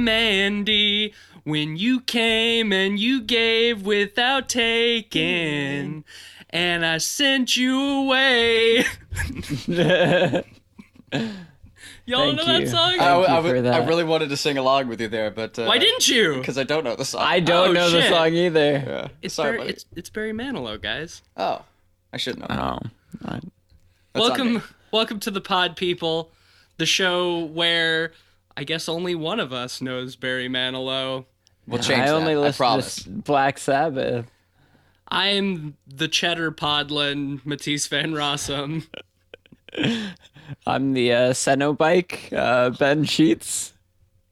Mandy, when you came and you gave without taking, and I sent you away. Y'all know that song? I really wanted to sing along with you there, but why didn't you? Because I don't know the song. I don't know the song either. Yeah. It's Sorry, Barry, it's Barry Manilow, guys. Oh, I should know. Welcome to the pod, people. The show where I guess only one of us knows Barry Manilow. We'll change I only that. I promise. listen to Black Sabbath. I'm the Cheddar Podlin, Matisse Van Rossum. I'm the Cenobike, Ben Sheets.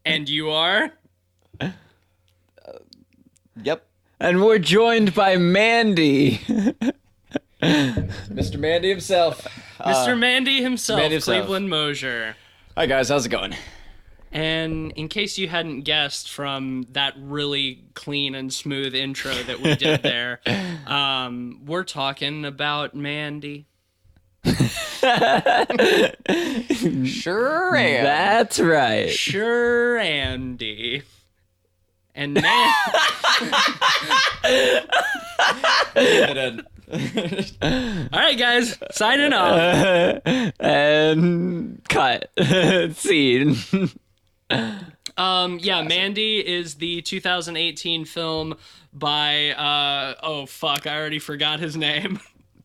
And you are? Yep. And we're joined by Mandy. Mr. Mandy himself. Mr. Mandy himself, Cleveland Mosier. Hi, guys. How's it going? And in case you hadn't guessed from that really clean and smooth intro that we did there, we're talking about Mandy. Sure am. That's right. Sure, Andy. And man... All right, guys, signing off. And cut. Scene. Mandy is the 2018 film by I already forgot his name.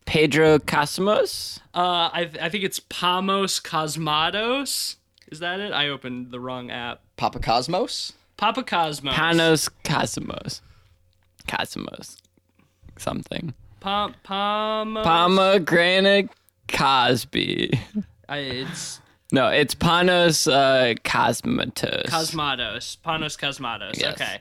Pedro Cosmos? I think it's Pamos Cosmatos. Is that it? I opened the wrong app. Papa Cosmos? Papa Cosmos. Panos Cosmos. Cosmos. Something. Pomegranate Cosby. It's... No, it's Panos Cosmatos. Panos Cosmatos. Yes. Okay.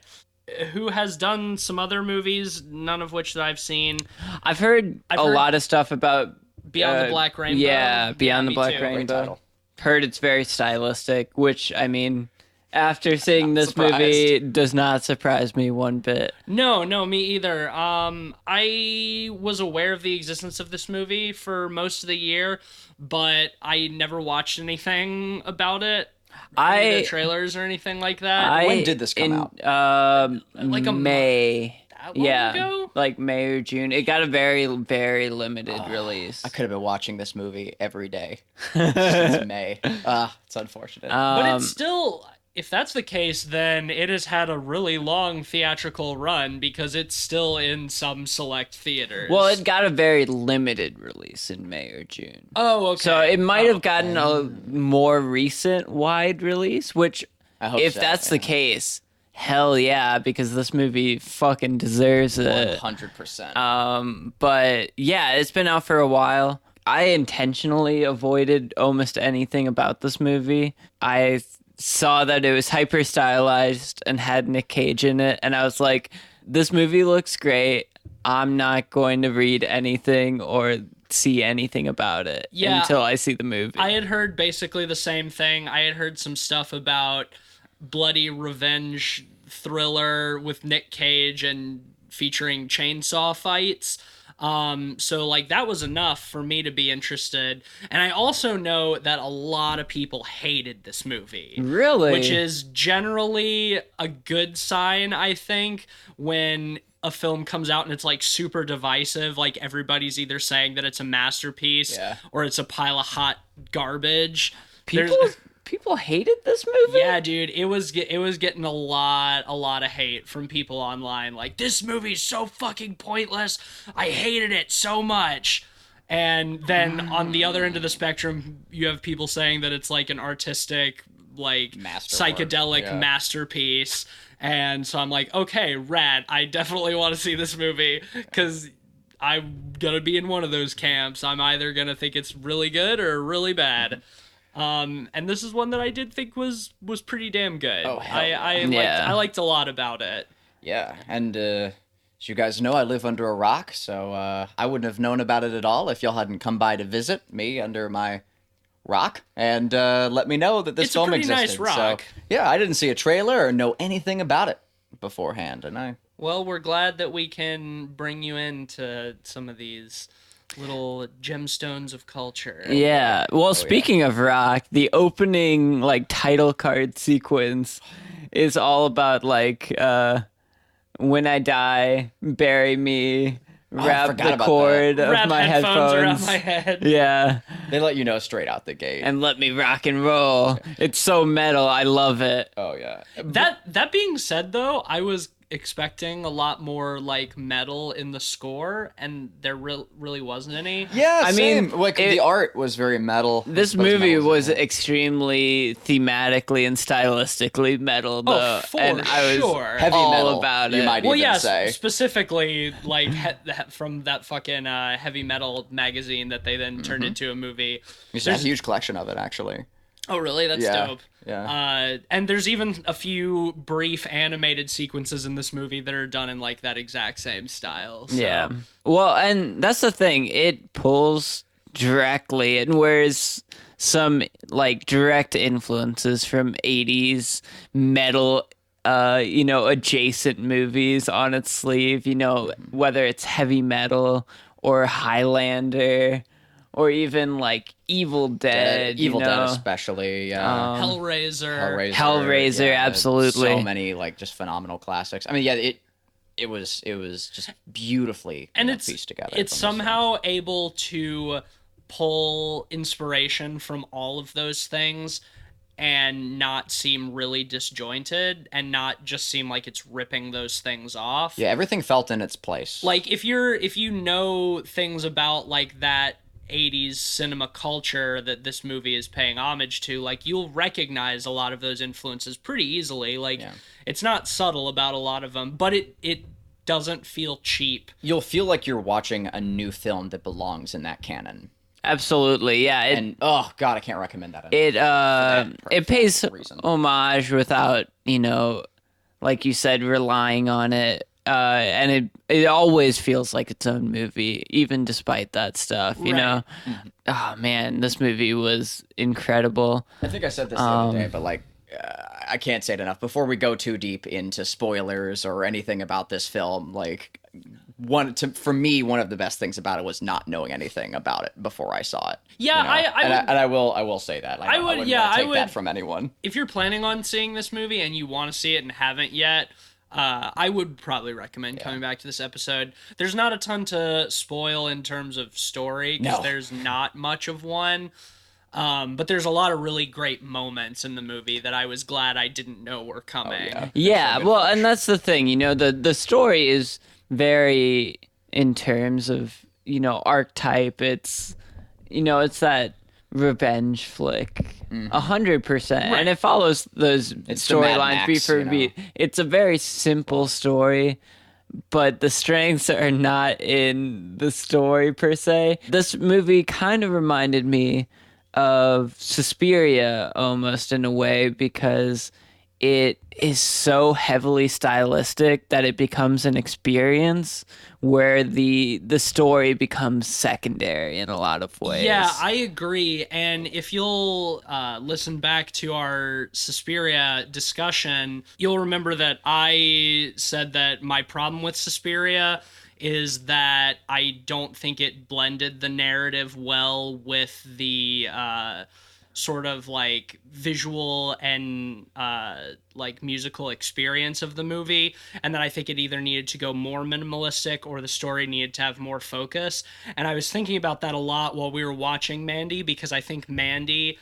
Who has done some other movies, none of which that I've seen. I've heard a lot of stuff about Beyond the Black Rainbow. Yeah, Beyond the me Black too. Rainbow. Heard it's very stylistic, which, I mean, after seeing this movie, does not surprise me one bit. No, me either. I was aware of the existence of this movie for most of the year, but I never watched anything about it. Any trailers or anything like that. When did this come out? Like May. That long ago? Like May or June. It got a very, very limited release. I could have been watching this movie every day since May. It's unfortunate. But it's still... If that's the case, then it has had a really long theatrical run because it's still in some select theaters. Well, it got a very limited release in May or June. Oh, okay. So it might have gotten a more recent wide release, which, I hope if so, that's the case, hell yeah, because this movie fucking deserves it. 100%. But yeah, it's been out for a while. I intentionally avoided almost anything about this movie. I saw that it was hyper stylized and had Nick Cage in it, and I was like, this movie looks great. I'm not going to read anything or see anything about it until I see the movie. I had heard basically the same thing. I had heard some stuff about bloody revenge thriller with Nick Cage and featuring chainsaw fights. So like that was enough for me to be interested. And I also know that a lot of people hated this movie. Really? Which is generally a good sign, I think, when a film comes out and it's like super divisive, like everybody's either saying that it's a masterpiece or it's a pile of hot garbage. People hated this movie? Yeah, dude, it was getting a lot of hate from people online. Like, this movie's so fucking pointless. I hated it so much. And then on the other end of the spectrum, you have people saying that it's like an artistic, like psychedelic masterpiece. And so I'm like, okay, rad. I definitely want to see this movie because I'm gonna be in one of those camps. I'm either gonna think it's really good or really bad. And this is one that I did think was pretty damn good. Oh, hell I liked a lot about it. Yeah, and as you guys know, I live under a rock, so I wouldn't have known about it at all if y'all hadn't come by to visit me under my rock and let me know that this film existed. It's a pretty nice rock. So, yeah, I didn't see a trailer or know anything about it beforehand, and Well, we're glad that we can bring you into some of these little gemstones of culture. Yeah. Well, speaking of rock, the opening like title card sequence is all about like when I die, bury me, wrap forgot the about cord of Wrap my headphones around headphones. my head. Yeah, They let you know straight out the gate. and let me rock and roll. It's so metal. I love it. Oh yeah. That being said, though, I was expecting a lot more like metal in the score, and there really wasn't any. Yeah, I same. mean, Like the art was very metal. This I suppose movie metal was in it. extremely thematically and stylistically metal, though, Oh, for and I was sure. Heavy all metal, about it. you might Well, even yeah, say. specifically like from that fucking heavy metal magazine that they then turned into a movie. There's a huge collection of it, actually. Oh, really? That's Yeah, dope. yeah. And there's even a few brief animated sequences in this movie that are done in like that exact same style. So. Yeah. Well, and that's the thing. It pulls directly, and whereas some like direct influences from 80s metal adjacent movies on its sleeve, whether it's heavy metal or Highlander or even like Evil Dead. Evil Dead, know? especially. Hellraiser. Hellraiser, absolutely. So many like just phenomenal classics. I mean, yeah, it was just beautifully And pieced together. it's from the somehow able to pull inspiration from all of those things and not seem really disjointed and not just seem like it's ripping those things off. Yeah, everything felt in its place. Like if you know things about like that 80s cinema culture that this movie is paying homage to, like you'll recognize a lot of those influences pretty easily. Like it's not subtle about a lot of them, but it doesn't feel cheap. You'll feel like you're watching a new film that belongs in that canon. Absolutely, yeah. And oh god, I can't recommend that enough. It pays reason. homage without, like you said, relying on it. And it always feels like its own movie, even despite that stuff, you know? Oh, man, this movie was incredible. I think I said this the other day, but like, I can't say it enough. Before we go too deep into spoilers or anything about this film, like, for me, one of the best things about it was not knowing anything about it before I saw it. Yeah, you know? I I will say that. I wouldn't want to take that from anyone. If you're planning on seeing this movie and you want to see it and haven't yet, I would probably recommend coming back to this episode. There's not a ton to spoil in terms of story because there's not much of one. But there's a lot of really great moments in the movie that I was glad I didn't know were coming. Yeah, well, and that's the thing, the story is very in terms of, archetype. It's, it's that revenge flick, 100%, and it follows those storylines beat for beat. It's a very simple story, but the strengths are not in the story per se. This movie kind of reminded me of Suspiria almost in a way, because it is so heavily stylistic that it becomes an experience where the story becomes secondary in a lot of ways. Yeah, I agree. And if you'll listen back to our Suspiria discussion, you'll remember that I said that my problem with Suspiria is that I don't think it blended the narrative well with the sort of like visual and like musical experience of the movie, and then I think it either needed to go more minimalistic or the story needed to have more focus. And I was thinking about that a lot while we were watching Mandy, because I think Mandy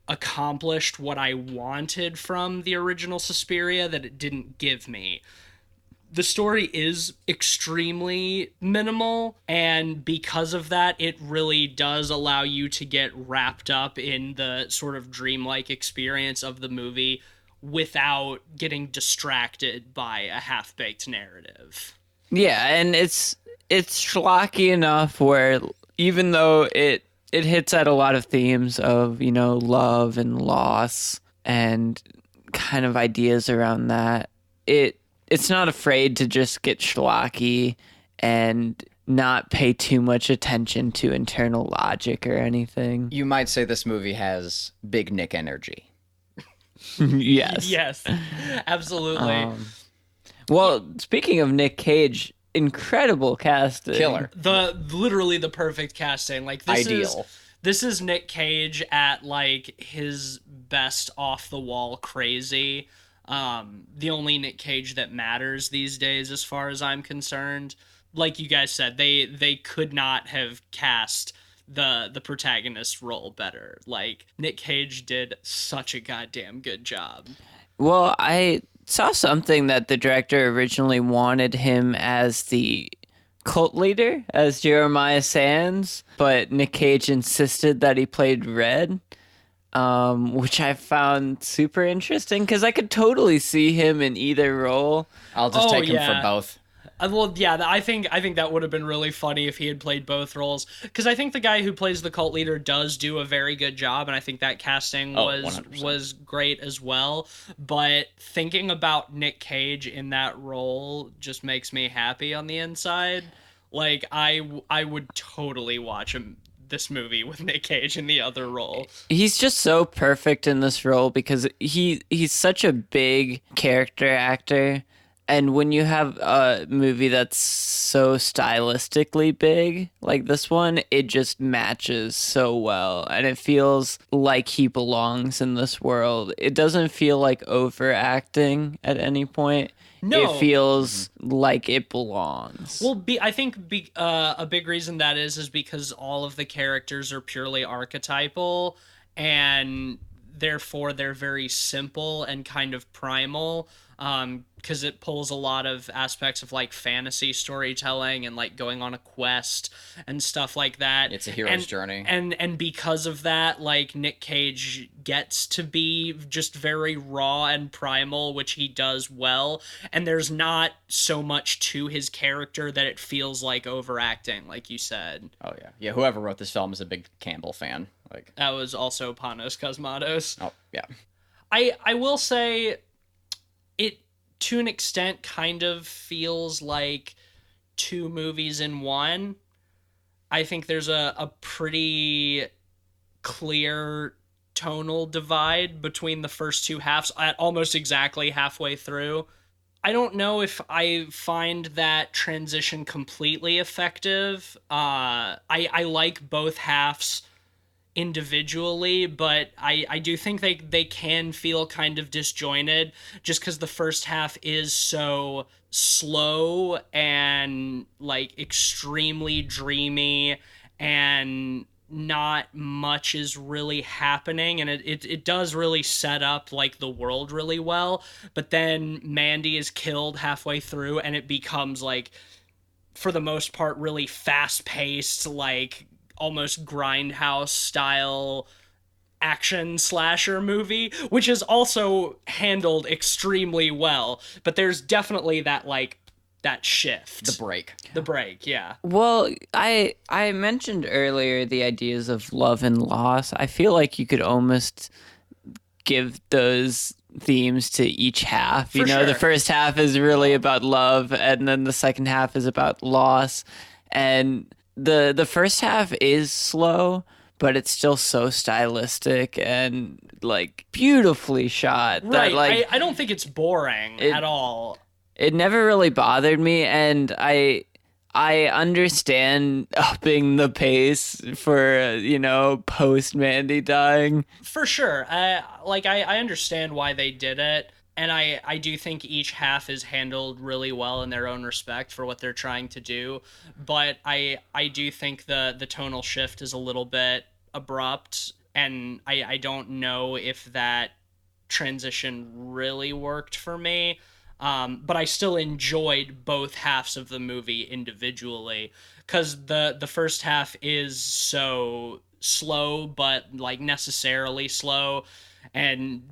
accomplished what I wanted from the original Suspiria that it didn't give me. The story is extremely minimal, and because of that, it really does allow you to get wrapped up in the sort of dreamlike experience of the movie without getting distracted by a half-baked narrative. Yeah, and it's schlocky enough where even though it hits at a lot of themes of, love and loss and kind of ideas around that, it's not afraid to just get schlocky and not pay too much attention to internal logic or anything. You might say this movie has Big Nick energy. Yes. Yes, absolutely. Well, speaking of Nick Cage, incredible casting. Killer. Literally the perfect casting. Like Ideal. This is Nick Cage at like his best off the wall crazy. the only Nick Cage that matters these days, as far as I'm concerned. Like you guys said, they could not have cast the protagonist role better. Like, Nick Cage did such a goddamn good job. Well, I saw something that the director originally wanted him as the cult leader, as Jeremiah Sands, but Nick Cage insisted that he played Red, which I found super interesting because I could totally see him in either role. I'll just take him for both. Well, yeah, I think that would have been really funny if he had played both roles, because I think the guy who plays the cult leader does do a very good job, and I think that casting was great as well. But thinking about Nick Cage in that role just makes me happy on the inside. Like, I would totally watch this movie with Nick Cage in the other role. He's just so perfect in this role because he's such a big character actor. And when you have a movie that's so stylistically big, like this one, it just matches so well. And it feels like he belongs in this world. It doesn't feel like overacting at any point. No. It feels like it belongs. Well, I think a big reason that is because all of the characters are purely archetypal, and therefore they're very simple and kind of primal. Because it pulls a lot of aspects of like fantasy storytelling and like going on a quest and stuff like that. It's a hero's journey. And because of that, like, Nick Cage gets to be just very raw and primal, which he does well. And there's not so much to his character that it feels like overacting, like you said. Oh yeah. Yeah, whoever wrote this film is a big Campbell fan. Like, that was also Panos Cosmatos. Oh, yeah. I will say it, to an extent, kind of feels like two movies in one. I think there's a pretty clear tonal divide between the first two halves at almost exactly halfway through. I don't know if I find that transition completely effective. I like both halves individually, but I do think they can feel kind of disjointed just because the first half is so slow and like extremely dreamy and not much is really happening, and it does really set up like the world really well. But then Mandy is killed halfway through and it becomes like, for the most part, really fast-paced, like almost grindhouse style action slasher movie, which is also handled extremely well. But there's definitely that that shift. The break, yeah. Well, I mentioned earlier the ideas of love and loss. I feel like you could almost give those themes to each half. You know, the first half is really about love, and then the second half is about loss. And the first half is slow, but it's still so stylistic and like beautifully shot. Right. That, like, I don't think it's boring at all. It never really bothered me, and I understand upping the pace for, post Mandy dying. For sure. I understand why they did it, and I do think each half is handled really well in their own respect for what they're trying to do, but I do think the tonal shift is a little bit abrupt, and I don't know if that transition really worked for me. But I still enjoyed both halves of the movie individually, because the first half is so slow, but like necessarily slow, and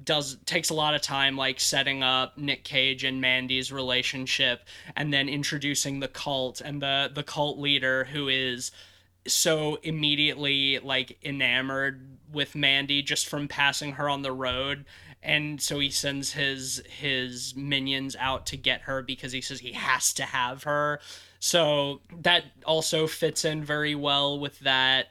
takes a lot of time like setting up Nick Cage and Mandy's relationship, and then introducing the cult and the cult leader, who is so immediately like enamored with Mandy just from passing her on the road. And so he sends his minions out to get her because he says he has to have her. So that also fits in very well with that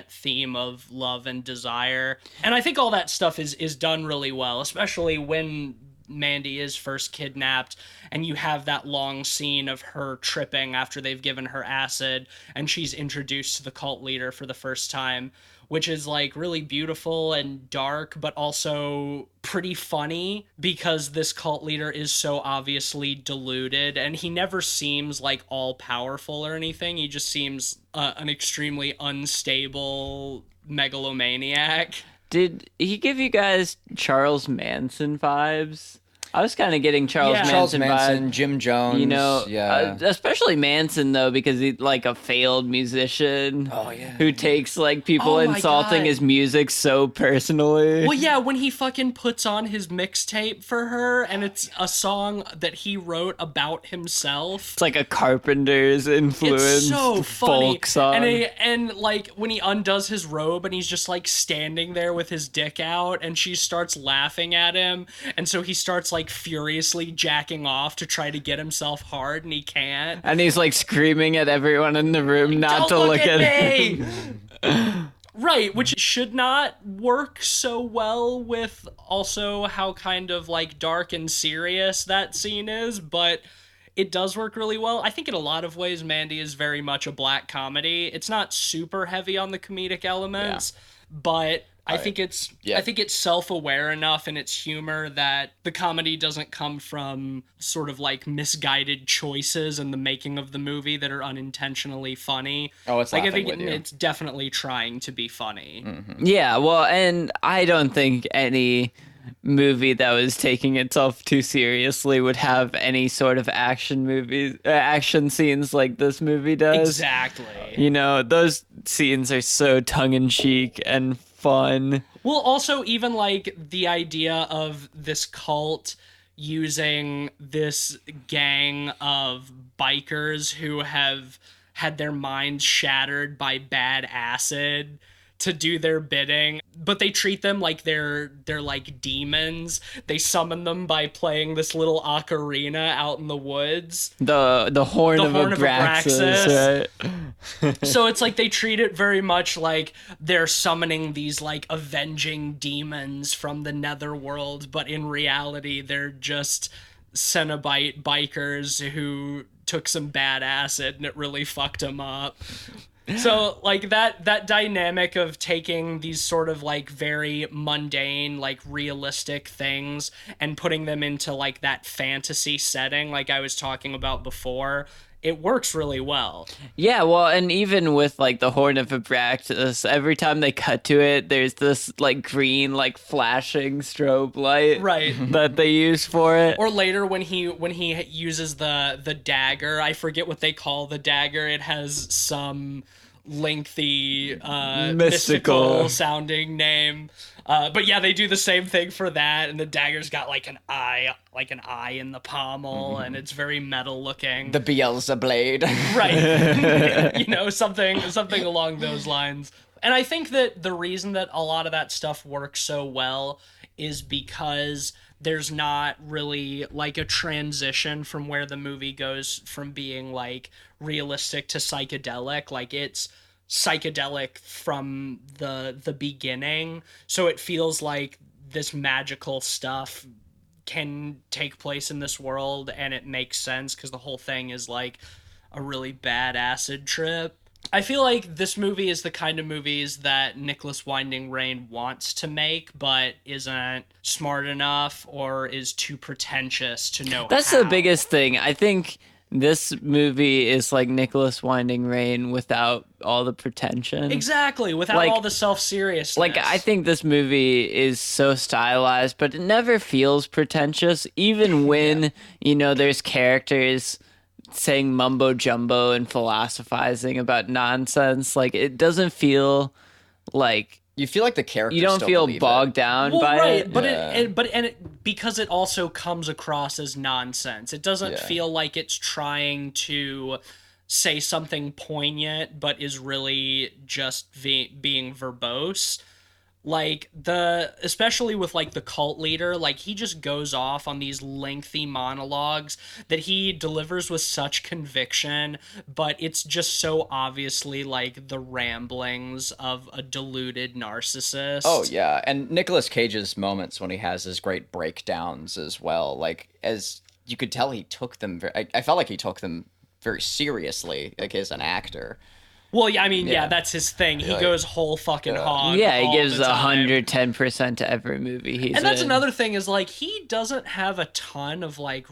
theme of love and desire. And I think all that stuff is done really well, especially when Mandy is first kidnapped, and you have that long scene of her tripping after they've given her acid, and she's introduced to the cult leader for the first time, which is like really beautiful and dark, but also pretty funny because this cult leader is so obviously deluded, and he never seems like all powerful or anything. He just seems an extremely unstable megalomaniac. Did he give you guys Charles Manson vibes? I was kind of getting Charles Manson vibes. Jim Jones. You know, yeah. Especially Manson, though, because he's like a failed musician who takes like people insulting his music so personally. Well, yeah, when he fucking puts on his mixtape for her, and it's a song that he wrote about himself. It's like a Carpenter's influenced so folk song. And like when he undoes his robe and he's just like standing there with his dick out, and she starts laughing at him, and so he starts like furiously jacking off to try to get himself hard, and he can't. And he's like screaming at everyone in the room not to look at him. Right, which should not work so well with also how kind of like dark and serious that scene is, but it does work really well. I think in a lot of ways Mandy is very much a black comedy. It's not super heavy on the comedic elements, but I think it's self-aware enough in its humor that the comedy doesn't come from sort of like misguided choices in the making of the movie that are unintentionally funny. Oh, it's like, laughing with you. It's definitely trying to be funny. Mm-hmm. Yeah, well, and I don't think any movie that was taking itself too seriously would have any sort of action scenes like this movie does. Exactly. You know, those scenes are so tongue-in-cheek and fun. Well, also even like the idea of this cult using this gang of bikers who have had their minds shattered by bad acid to do their bidding, but they treat them like they're like demons. They summon them by playing this little ocarina out in the woods. The horn of Abraxas, right? So it's like they treat it very much like they're summoning these like avenging demons from the netherworld, but in reality they're just Cenobite bikers who took some bad acid and it really fucked them up. So like that dynamic of taking these sort of like very mundane, like realistic things and putting them into like that fantasy setting like I was talking about before, it works really well. Yeah, well, and even with like the Horn of Abraxas, every time they cut to it, there's this like green, like flashing strobe light, right, that they use for it. Or later when he uses the dagger, I forget what they call the dagger. It has some lengthy mystical sounding name. But yeah, they do the same thing for that, and the dagger's got like an eye in the pommel, and it's very metal looking. The Beelzebub blade. Right. You know, something along those lines. And I think that the reason that a lot of that stuff works so well is because there's not really like a transition from where the movie goes from being like realistic to psychedelic. Like it's psychedelic from the beginning, so it feels like this magical stuff can take place in this world, and it makes sense because the whole thing is like a really bad acid trip. I feel like this movie is the kind of movies that Nicholas Winding Refn wants to make, but isn't smart enough or is too pretentious to know That's how. the biggest thing. I think this movie is like Nicholas Winding Refn without all the pretension. Exactly, without like, all the self-seriousness. Like, I think this movie is so stylized, but it never feels pretentious, even when, you know, there's characters saying mumbo jumbo and philosophizing about nonsense. Like, it doesn't feel like you feel like the characters you don't still feel believe bogged it. down well, by right, it. But because it also comes across as nonsense. It doesn't feel like it's trying to say something poignant, but is really just being verbose. Like especially with like the cult leader, like he just goes off on these lengthy monologues that he delivers with such conviction, but it's just so obviously like the ramblings of a deluded narcissist. Oh yeah, and Nicolas Cage's moments when he has his great breakdowns as well, like as you could tell he took them I felt like he took them very seriously, like as an actor. Well, yeah, I mean, Yeah. that's his thing. He Like, goes whole fucking hog. Yeah, he all gives the time. 110% to every movie he's in. And that's another thing is like he doesn't have a ton of like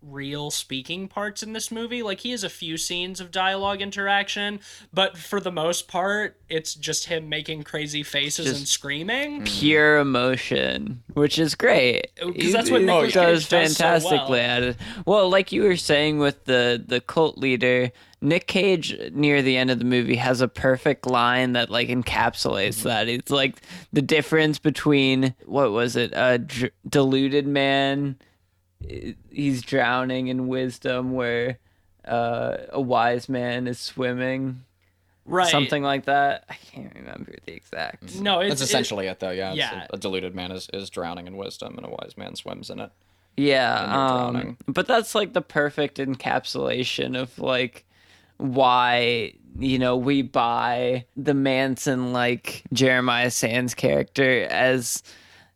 real speaking parts in this movie. Like he has a few scenes of dialogue interaction, but for the most part, it's just him making crazy faces and screaming. Pure emotion, which is great. 'Cause that's what Nicolas Cage does does so fantastically well. at it. Well, like you were saying with the cult leader, Nick Cage near the end of the movie has a perfect line that like encapsulates that. It's like the difference between what was it, a deluded man, he's drowning in wisdom, where a wise man is swimming. Right. Something like that. I can't remember the exact. No, That's essentially it though, yeah. Yeah. A deluded man is drowning in wisdom, and a wise man swims in it. Yeah, drowning. but that's like the perfect encapsulation of like why, you know, we buy the Manson, like Jeremiah Sands character, as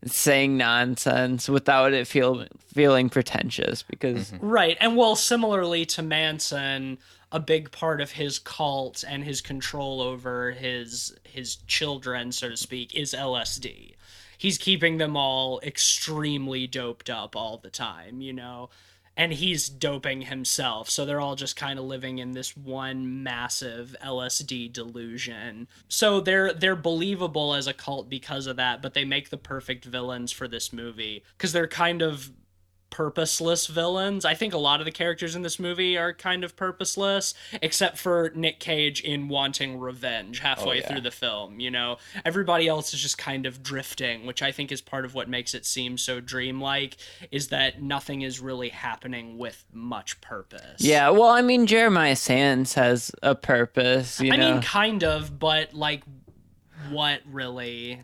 saying nonsense without it feeling pretentious, because Right. And well, similarly to Manson, a big part of his cult and his control over his children, so to speak, is LSD. He's keeping them all extremely doped up all the time, you know? And he's doping himself, so they're all just kind of living in this one massive LSD delusion. So they're believable as a cult because of that, but they make the perfect villains for this movie because they're kind of purposeless villains. I think a lot of the characters in this movie are kind of purposeless, except for Nick Cage in wanting revenge halfway through the film, you know? Everybody else is just kind of drifting, which I think is part of what makes it seem so dreamlike, is that nothing is really happening with much purpose. yeah, well, I mean, Jeremiah Sands has a purpose, you I know. mean, kind of, but like, what really?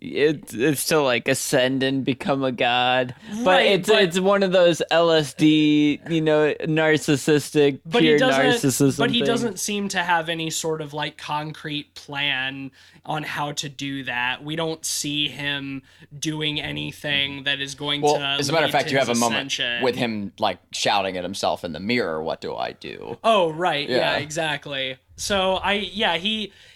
It's to like ascend and become a god, but Right, it's one of those LSD, you know, narcissistic, But pure he doesn't. narcissism. But he thing. doesn't seem to have any sort of like concrete plan on how to do that. We don't see him doing anything that is going Well, to. as a matter of lead fact, to you have a his moment ascension. with him like shouting at himself in the mirror, "What do I do?" Oh right, yeah, Yeah. exactly. So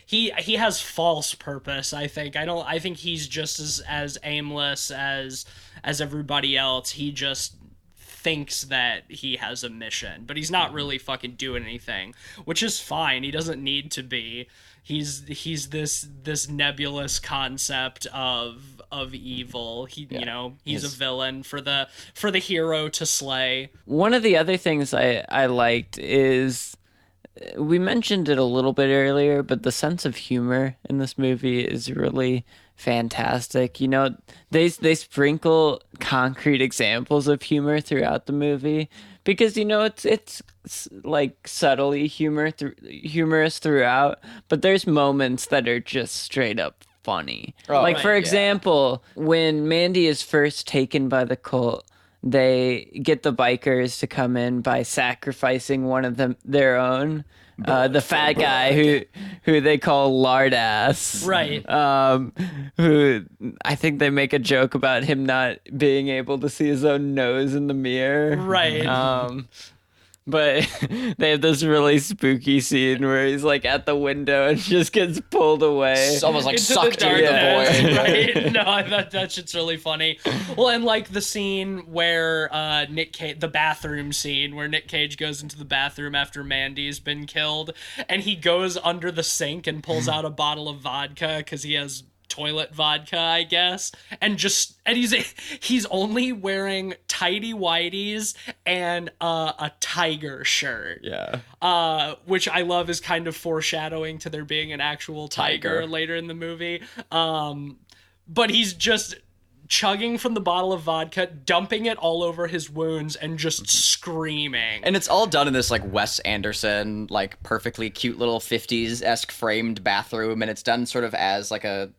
he has false purpose. I think I think he's just as aimless as everybody else. He just thinks that he has a mission, but he's not really fucking doing anything, which is fine. He doesn't need to be. He's this nebulous concept of evil. You know, he's a villain for the hero to slay. One of the other things I liked is, we mentioned it a little bit earlier, but the sense of humor in this movie is really fantastic. You know, they sprinkle concrete examples of humor throughout the movie because, you know, it's like subtly humorous throughout, but there's moments that are just straight up funny. Oh, like, right, for yeah. example, when Mandy is first taken by the cult, they get the bikers to come in by sacrificing one of their own, the fat guy who they call Lard Ass. Right. Who I think they make a joke about him not being able to see his own nose in the mirror. Right. But they have this really spooky scene where he's like at the window and just gets pulled away. It's almost like Into sucked into the darkness, void. right? No, that shit's really funny. Well, and like the scene where the bathroom scene where Nick Cage goes into the bathroom after Mandy's been killed, and he goes under the sink and pulls out a bottle of vodka because he has toilet vodka, I guess, and he's only wearing tighty whities and a tiger shirt. Yeah. Which I love is kind of foreshadowing to there being an actual tiger Tiger. later in the movie. But he's just chugging from the bottle of vodka, dumping it all over his wounds, and just screaming. And it's all done in this like Wes Anderson, like perfectly cute little 50s-esque framed bathroom, and it's done sort of as like a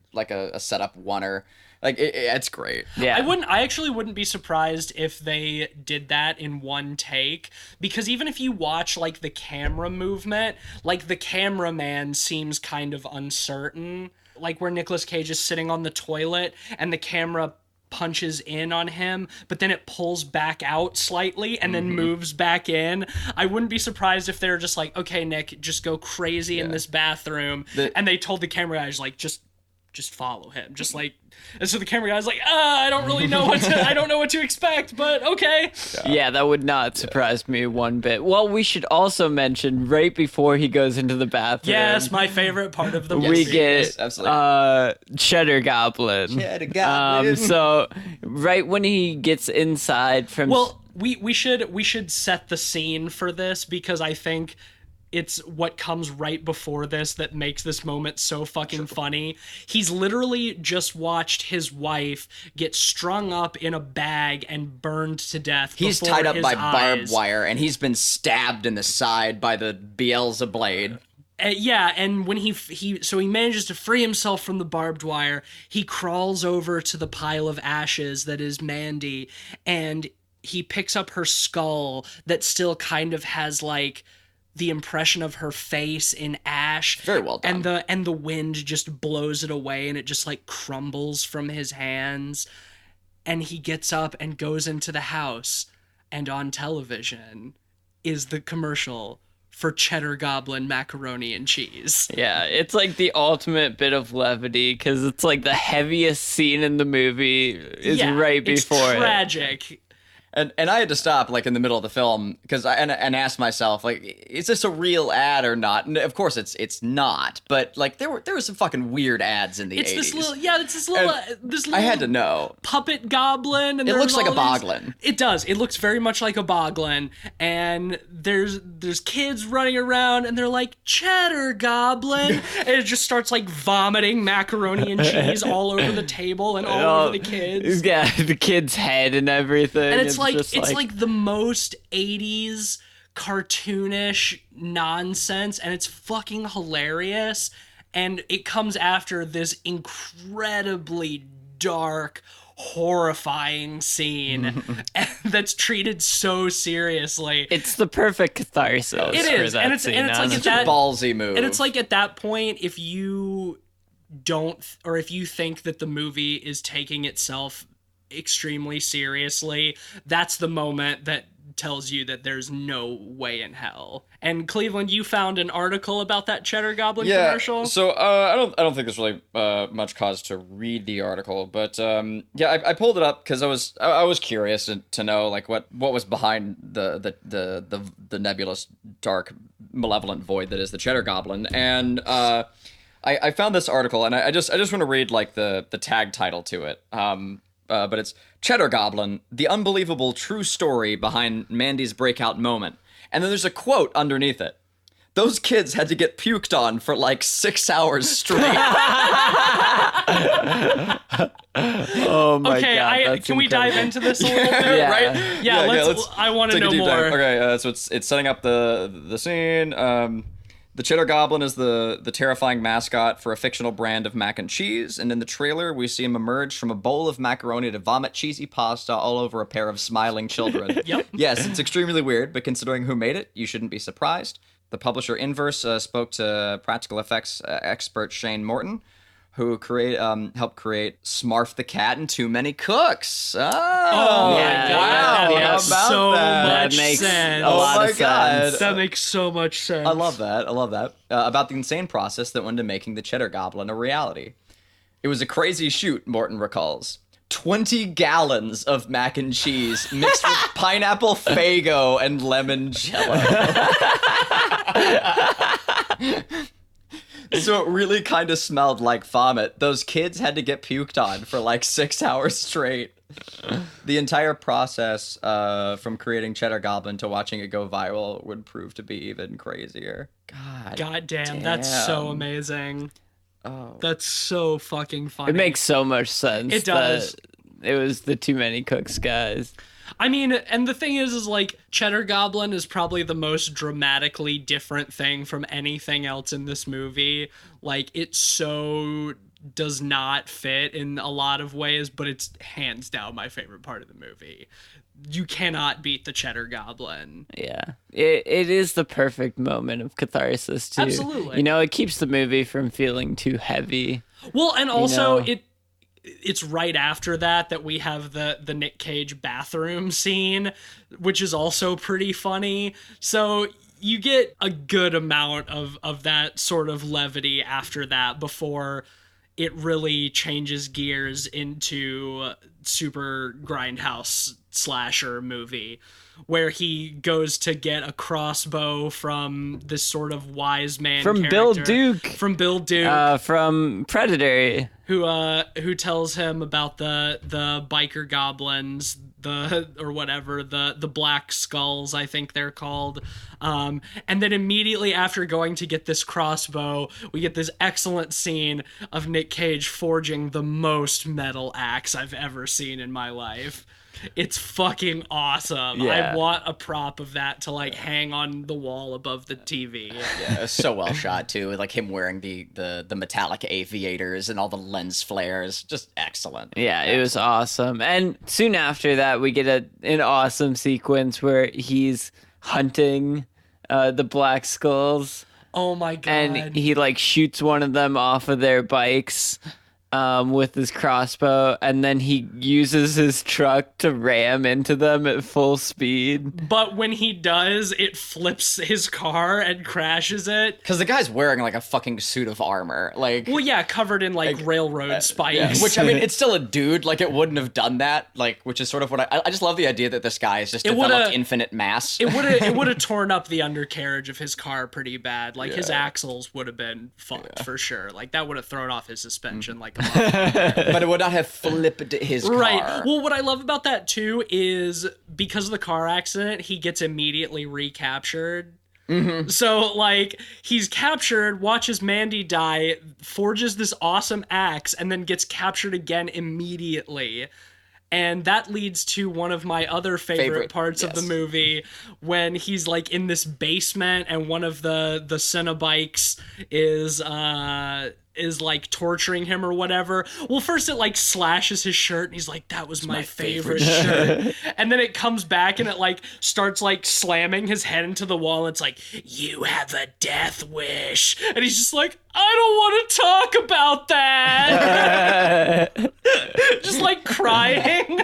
setup oneer. Like it's great. Yeah. I actually wouldn't be surprised if they did that in one take, because even if you watch like the camera movement, like the cameraman seems kind of uncertain. Like where Nicolas Cage is sitting on the toilet and the camera punches in on him, but then it pulls back out slightly and then moves back in. I wouldn't be surprised if they're just like, okay, Nick, just go crazy in this bathroom. And they told the camera guys, like, just follow him. Just like, and so the camera guy's like, I don't really know I don't know what to expect, but okay. Yeah, that would not surprise me one bit. Well, we should also mention right before he goes into the bathroom. Yes, my favorite part of the movie. We get Cheddar Goblin. Cheddar Goblin. So right when he gets inside from... Well, we should set the scene for this, because I think it's what comes right before this that makes this moment so fucking funny. He's literally just watched his wife get strung up in a bag and burned to death. He's tied up by barbed wire, and he's been stabbed in the side by the Beelzebub. Yeah, and when he manages to free himself from the barbed wire, he crawls over to the pile of ashes that is Mandy, and he picks up her skull that still kind of has like the impression of her face in ash. Very well done. And the wind just blows it away, and it just like crumbles from his hands. And he gets up and goes into the house, and on television is the commercial for Cheddar Goblin macaroni and cheese. Yeah, it's like the ultimate bit of levity, because it's like the heaviest scene in the movie is right before it's tragic. And I had to stop like in the middle of the film because I asked myself, like, is this a real ad or not? And of course it's not, but like there were some fucking weird ads in the 80s. It's this little I had to know. Puppet goblin, and it looks like a boglin. It does. It looks very much like a boglin, and there's kids running around, and they're like, Cheddar Goblin, and it just starts like vomiting macaroni and cheese all over the table and all over the kids. Yeah, the kid's head and everything. And it's like the most 80s cartoonish nonsense, and it's fucking hilarious. And it comes after this incredibly dark, horrifying scene that's treated so seriously. It's the perfect catharsis. It is, for that and it's scene, like it's a ballsy move. And it's like at that point, if you don't, or if you think that the movie is taking itself extremely seriously, that's the moment that tells you that there's no way in hell. And Cleveland, you found an article about that Cheddar Goblin commercial. So I don't think there's really much cause to read the article, but I pulled it up because I was curious to know like what was behind the nebulous, dark, malevolent void that is the Cheddar Goblin, and I found this article, and I just want to read like the tag title to it. But it's Cheddar Goblin, the unbelievable true story behind Mandy's breakout moment. And then there's a quote underneath it. Those kids had to get puked on for like 6 hours straight. Oh my god! Can we dive into this a little bit? Yeah. Right? Yeah, let's. I want to know more. Okay, so it's setting up the scene. The Cheddar Goblin is the terrifying mascot for a fictional brand of mac and cheese, and in the trailer, we see him emerge from a bowl of macaroni to vomit cheesy pasta all over a pair of smiling children. Yep. Yes, it's extremely weird, but considering who made it, you shouldn't be surprised. The publisher Inverse spoke to practical effects expert Shane Morton, who helped create Smarf the Cat and Too Many Cooks. Oh my god! Wow, That makes so That much makes sense. a lot of God. sense. That makes so much sense. I love that. About the insane process that went into making the Cheddar Goblin a reality. It was a crazy shoot, Morton recalls. 20 gallons of mac and cheese mixed with pineapple Faygo and lemon jello. So it really kind of smelled like vomit. Those kids had to get puked on for like 6 hours straight. The entire process from creating Cheddar Goblin to watching it go viral would prove to be even crazier. God damn, that's so amazing. Oh. That's so fucking funny. It makes so much sense. It does. It was the Too Many Cooks guys. I mean, and the thing is like Cheddar Goblin is probably the most dramatically different thing from anything else in this movie. Like, it so does not fit in a lot of ways, but it's hands down my favorite part of the movie. You cannot beat the Cheddar Goblin. Yeah. It is the perfect moment of catharsis, too. Absolutely. You know, it keeps the movie from feeling too heavy. Well, and also know? it's right after that we have the Nick Cage bathroom scene, which is also pretty funny. So you get a good amount of that sort of levity after that before it really changes gears into super grindhouse slasher movie, where he goes to get a crossbow from this sort of wise man From character. Bill Duke. From Bill Duke. From Predator. Who tells him about the biker goblins, the black skulls, I think they're called. And then immediately after going to get this crossbow, we get this excellent scene of Nick Cage forging the most metal axe I've ever seen in my life. It's fucking awesome. Yeah. I want a prop of that to like hang on the wall above the TV. Yeah, it's so well shot too. Like him wearing the metallic aviators and all the lens flares, just excellent. Yeah, it was awesome. And soon after that, we get an awesome sequence where he's hunting the Black Skulls. Oh my god. And he like shoots one of them off of their bikes with his crossbow, and then he uses his truck to ram into them at full speed. But when he does, it flips his car and crashes it. Because the guy's wearing like a fucking suit of armor. Like, Well, yeah, covered in like railroad spikes. yeah, which I mean, it's still a dude. Like, it wouldn't have done that. Like, which is sort of what I just love the idea that this guy has just developed infinite mass. It would have torn up the undercarriage of his car pretty bad. Like his axles would have been fucked for sure. Like that would have thrown off his suspension like a motherfucker. But it would not have flipped his car. Right. Well, what I love about that too is because of the car accident, he gets immediately recaptured. Mm-hmm. So, like, he's captured, watches Mandy die, forges this awesome axe, and then gets captured again immediately. And that leads to one of my other favorite parts of the movie, when he's like in this basement and one of the Cenobikes is like torturing him or whatever. Well, first it like slashes his shirt and he's like, that was my favorite shirt. And then it comes back and it like starts like slamming his head into the wall. It's like, you have a death wish. And he's just like, I don't want to talk about that. Just like crying.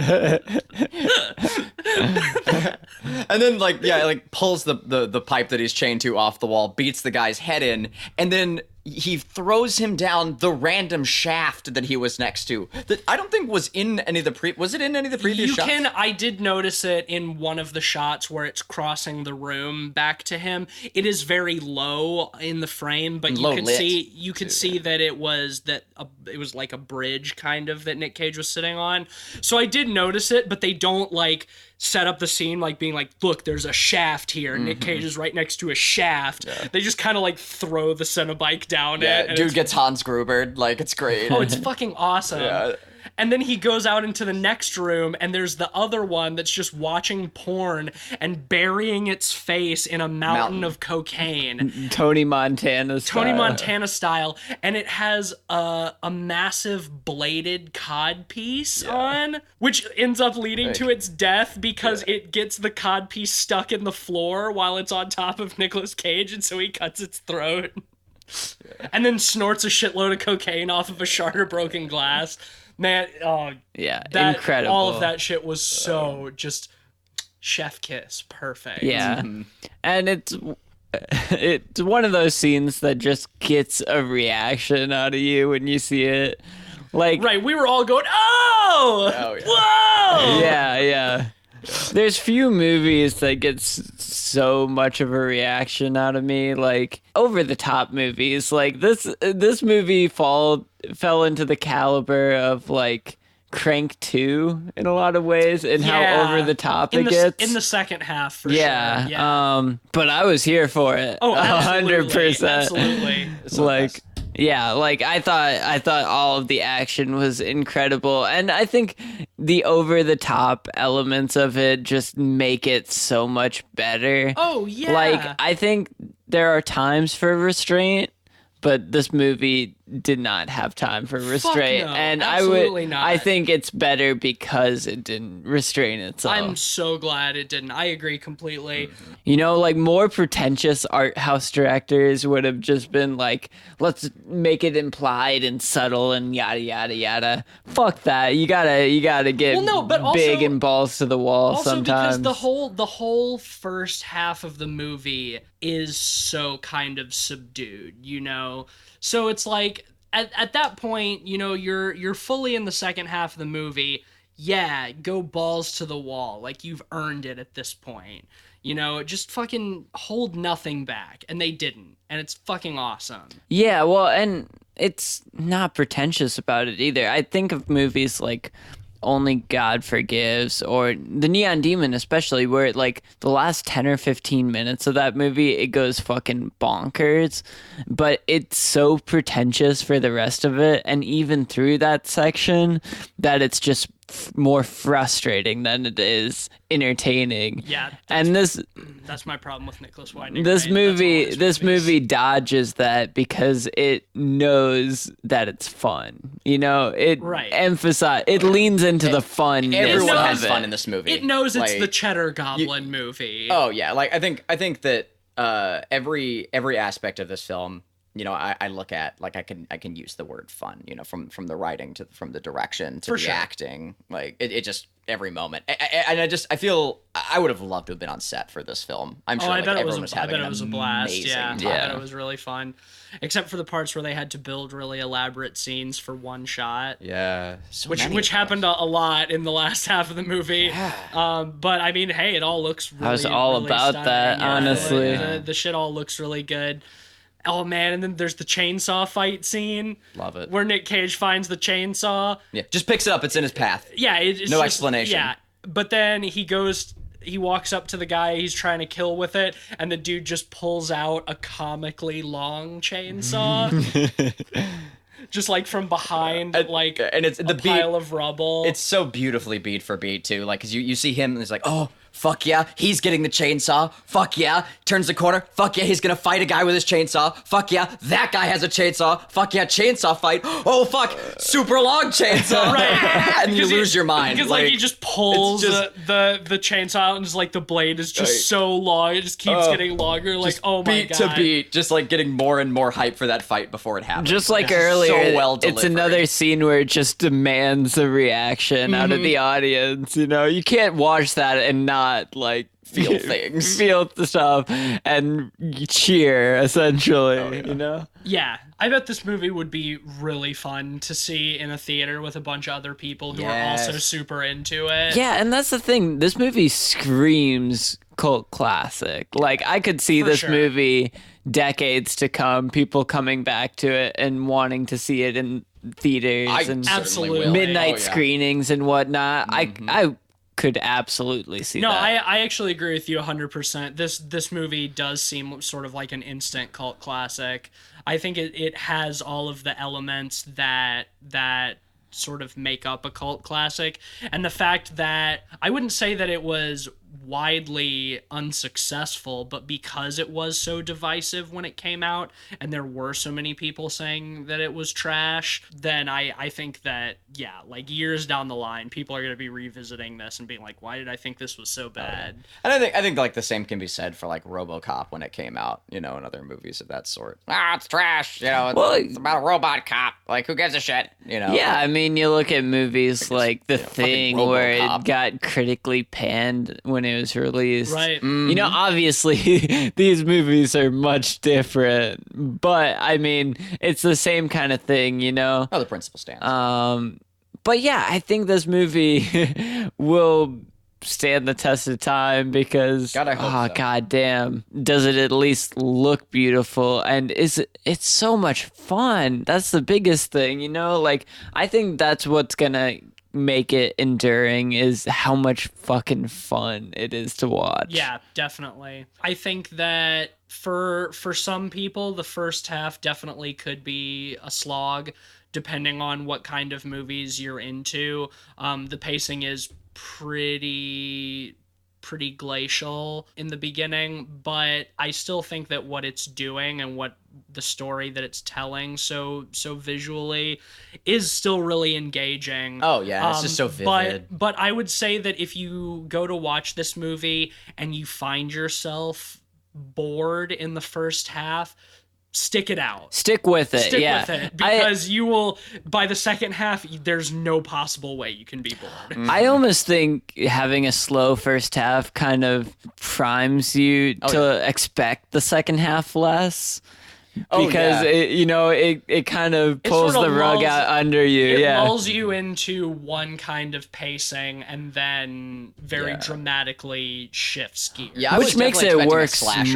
And then like pulls the pipe that he's chained to off the wall, beats the guy's head in, and then he throws him down the random shaft that he was next to, that I don't think was in any of the was it in any of the previous shots? I did notice it in one of the shots where it's crossing the room back to him. It is very low in the frame, but you could see that it was like a bridge kind of that Nick Cage was sitting on. So I did notice it, but they don't like set up the scene like being like, look, there's a shaft here. Mm-hmm. Nick Cage is right next to a shaft. Yeah. They just kind of like throw the Cenobike down it. Dude gets Hans Grubered. Like, it's great. Oh, it's fucking awesome. Yeah. And then he goes out into the next room, and there's the other one that's just watching porn and burying its face in a mountain of cocaine. Tony Montana style. And it has a massive bladed codpiece on, which ends up leading to its death because it gets the codpiece stuck in the floor while it's on top of Nicolas Cage, and so he cuts its throat. And then snorts a shitload of cocaine off of a shard of broken glass. Man, incredible. All of that shit was so just chef kiss, perfect. Yeah, and it's one of those scenes that just gets a reaction out of you when you see it. Like, right, we were all going, oh yeah. Whoa! Yeah. There's few movies that get so much of a reaction out of me, like over the top movies. Like this movie fell into the caliber of like Crank 2 in a lot of ways, and how over the top it gets in the second half. For sure. Yeah. But I was here for it. Oh, 100%. Absolutely. Like. Yeah, like I thought all of the action was incredible, and I think the over-the-top elements of it just make it so much better. Oh, yeah. Like, I think there are times for restraint, but this movie did not have time for restraint. no, and absolutely not. I think it's better because it didn't restrain itself. I'm so glad it didn't. I agree completely. You know, like more pretentious art house directors would have just been like, let's make it implied and subtle and yada yada yada. Fuck that. You gotta get Well, no, but also- big and balls to the wall Also, sometimes. because the whole first half of the movie is so kind of subdued, you know? So it's like, at that point, you know, you're fully in the second half of the movie. Yeah, go balls to the wall. Like, you've earned it at this point. You know, just fucking hold nothing back. And they didn't. And it's fucking awesome. Yeah, well, and it's not pretentious about it either. I think of movies like Only God Forgives or The Neon Demon especially, where like the last 10 or 15 minutes of that movie, it goes fucking bonkers, but it's so pretentious for the rest of it, and even through that section, that it's just more frustrating than it is entertaining. Yeah, and that's my problem with Nicholas Winding. this right? movie That's all his movies. dodges that because it knows that it's fun. You know, it Right. It leans into the fun. Everyone knows has it. fun in this movie. It knows it's Like, the Cheddar Goblin movie. Oh yeah, like I think that every aspect of this film, you know, I look at, like, I can use the word fun, you know, from the writing to from the direction to For the sure. acting, like it just every moment. And I feel I would have loved to have been on set for this film. I'm sure I like, bet it everyone was. was I having bet it an was a blast. amazing Yeah, time. I bet it was really fun, except for the parts where they had to build really elaborate scenes for one shot. Yeah, so Which many of happened those. a lot in the last half of the movie. But I mean, hey, it all looks really, I was all really about stunning. that, Yeah, honestly. The shit all looks really good. Oh man, and then there's the chainsaw fight scene. Love it. Where Nick Cage finds the chainsaw. Yeah, just picks it up. It's in his path. Yeah, it's No just- explanation. Yeah, but then he walks up to the guy he's trying to kill with it, and the dude just pulls out a comically long chainsaw. Just like from behind, like and it's the pile beat. of rubble. It's so beautifully beat for beat too. Like, cause you see him and it's like, oh fuck yeah, he's getting the chainsaw. Fuck yeah, turns the corner. Fuck yeah, he's gonna fight a guy with his chainsaw. Fuck yeah, that guy has a chainsaw. Fuck yeah, chainsaw fight. Oh fuck, super long chainsaw. Right. And you lose your mind. Because like he just pulls it's just- the chainsaw out and just like the blade is just so long, it just keeps getting longer. Like, just oh my beat god. to beat, just like getting more and more hype for that fight before it happens. Just like It's earlier, so well it's delivered. another scene where it just demands a reaction out of the audience. You know, you can't watch that and not like Feel things. feel the stuff, and cheer essentially. You know. Yeah, I bet this movie would be really fun to see in a theater with a bunch of other people who are also Yes. super into it. Yeah, and that's the thing. This movie screams cult classic. Like, I could see For this sure. movie decades to come, people coming back to it and wanting to see it in theaters I and certainly Absolutely. will. midnight Oh, yeah. screenings and whatnot. I could absolutely see No, that. I actually agree with you 100%. This movie does seem sort of like an instant cult classic. I think it has all of the elements that sort of make up a cult classic, and the fact that I wouldn't say that it was widely unsuccessful, but because it was so divisive when it came out and there were so many people saying that it was trash, then I think that, yeah, like years down the line, people are going to be revisiting this and being like, why did I think this was so bad? And I think like the same can be said for like RoboCop when it came out, you know, and other movies of that sort. It's trash, you know. It's about a robot cop. Like, who gives a shit, you know? Yeah, I mean, you look at movies like The Thing, fucking where it RoboCop. got critically panned when it was released. Right. You know, obviously, these movies are much different, but I mean, it's the same kind of thing, you know? Oh, the principle stands. But yeah, I think this movie will stand the test of time because God, I hope so. goddamn, does it at least look beautiful, and it's so much fun. That's the biggest thing, you know? Like, I think that's what's gonna make it enduring, is how much fucking fun it is to watch. Yeah, definitely. I think that for some people, the first half definitely could be a slog, depending on what kind of movies you're into. The pacing is pretty glacial in the beginning, but I still think that what it's doing and what the story that it's telling so visually is still really engaging. Oh yeah, it's just so vivid. But I would say that if you go to watch this movie and you find yourself bored in the first half, stick it out. Stick with it. Stick with it, because you will, by the second half, there's no possible way you can be bored. I almost think having a slow first half kind of primes you to expect the second half less. Because it kind of pulls the rug out under you. It lulls you into one kind of pacing and then very dramatically shifts gears. Yeah, which makes it work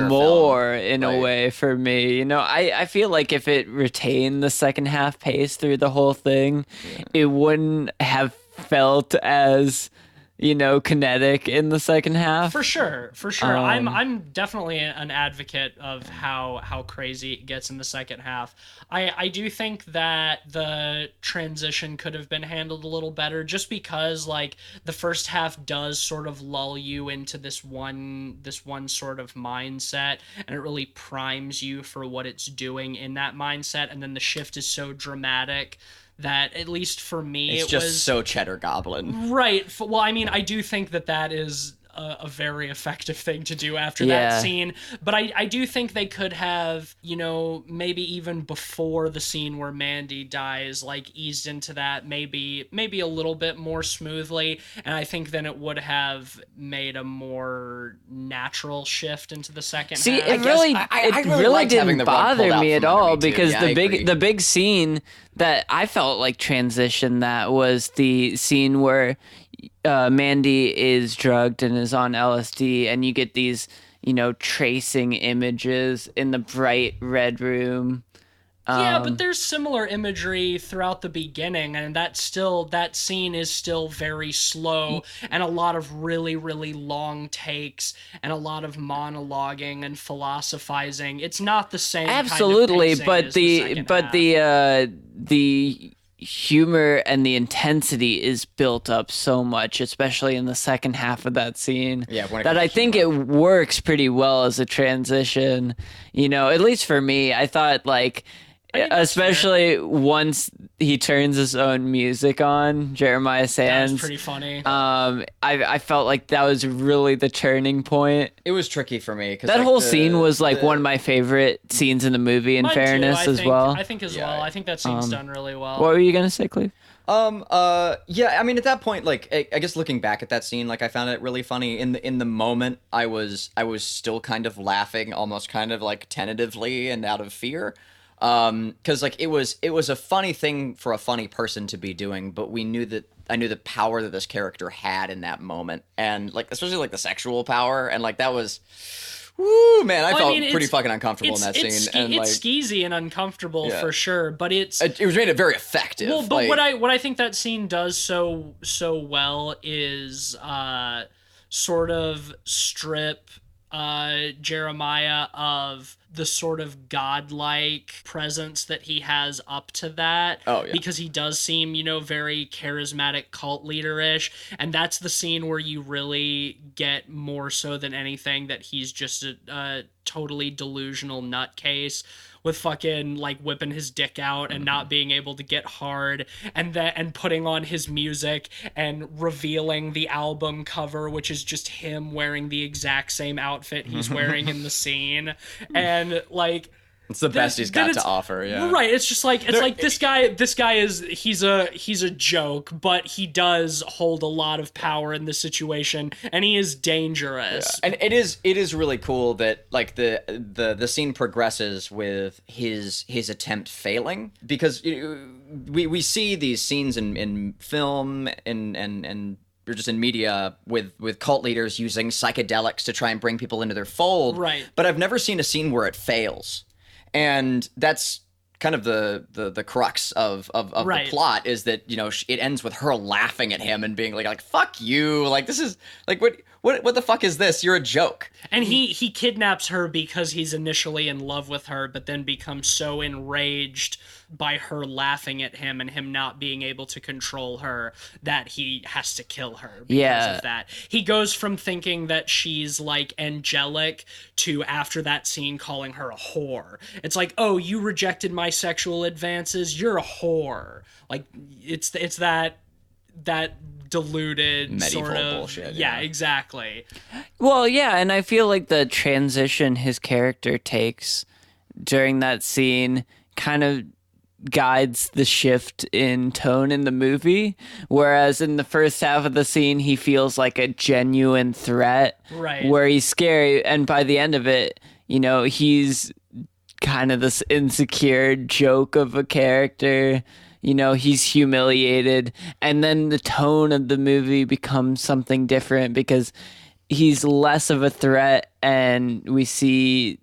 more film, in a way for me. I feel like if it retained the second half pace through the whole thing, it wouldn't have felt as kinetic in the second half. For sure. I'm definitely an advocate of how crazy it gets in the second half. I do think that the transition could have been handled a little better, just because like the first half does sort of lull you into this one sort of mindset, and it really primes you for what it's doing in that mindset, and then the shift is so dramatic that, at least for me, it's just so Cheddar Goblin. Right. Well, I mean, I do think that is a very effective thing to do after that scene. But I do think they could have, maybe even before the scene where Mandy dies, like eased into that maybe a little bit more smoothly. And I think then it would have made a more natural shift into the second half. It really didn't bother me at all, because the big scene that I felt like transition that was the scene where Mandy is drugged and is on LSD, and you get these, tracing images in the bright red room. Yeah, but there's similar imagery throughout the beginning, and that scene is still very slow, and a lot of really, really long takes, and a lot of monologuing and philosophizing. It's not the same. Absolutely, kind of but the humor and the intensity is built up so much, especially in the second half of that scene, that I think it works pretty well as a transition. At least for me, I thought especially once he turns his own music on, Jeremiah Sands. That's pretty funny. I felt like that was really the turning point. It was tricky for me, because that whole scene was one of my favorite scenes in the movie. In fairness, as well. I think well. I think that scene's done really well. What were you gonna say, Cleve? Yeah, I mean, at that point, I guess looking back at that scene, I found it really funny. In the moment, I was still kind of laughing, almost kind of tentatively and out of fear. Because it was a funny thing for a funny person to be doing, but I knew the power that this character had in that moment, and especially the sexual power, and that was, woo, man, I felt pretty fucking uncomfortable in that scene. It's skeezy and uncomfortable for sure, but it was made very effective. Well, but what I think that scene does so well is sort of strip Jeremiah of the sort of godlike presence that he has up to that. Oh, yeah. Because he does seem, very charismatic cult leader-ish. And that's the scene where you really get, more so than anything, that he's just a totally delusional nutcase with fucking whipping his dick out and not being able to get hard, and putting on his music and revealing the album cover, which is just him wearing the exact same outfit he's wearing in the scene. And it's the best he's got to offer. Yeah, right. It's just this guy is he's a joke, but he does hold a lot of power in this situation, and he is dangerous. Yeah. And it is really cool that the scene progresses with his attempt failing, because we see these scenes in film and or just in media with cult leaders using psychedelics to try and bring people into their fold. Right. But I've never seen a scene where it fails. And that's kind of the crux of right. the plot, is that, it ends with her laughing at him and being like fuck you. This is what the fuck is this? You're a joke. And he kidnaps her because he's initially in love with her, but then becomes so enraged by her laughing at him and him not being able to control her that he has to kill her because of that. He goes from thinking that she's like angelic to after that scene calling her a whore. It's like, oh, you rejected my sexual advances, you're a whore. Like it's that diluted medieval sort of bullshit. Yeah, exactly. Well, yeah, and I feel like the transition his character takes during that scene kind of guides the shift in tone in the movie, whereas in the first half of the scene he feels like a genuine threat, Right, where he's scary, and by the end of it, you know, he's kind of this insecure joke of a character. You know, he's humiliated, and then the tone of the movie becomes something different because he's less of a threat, and we see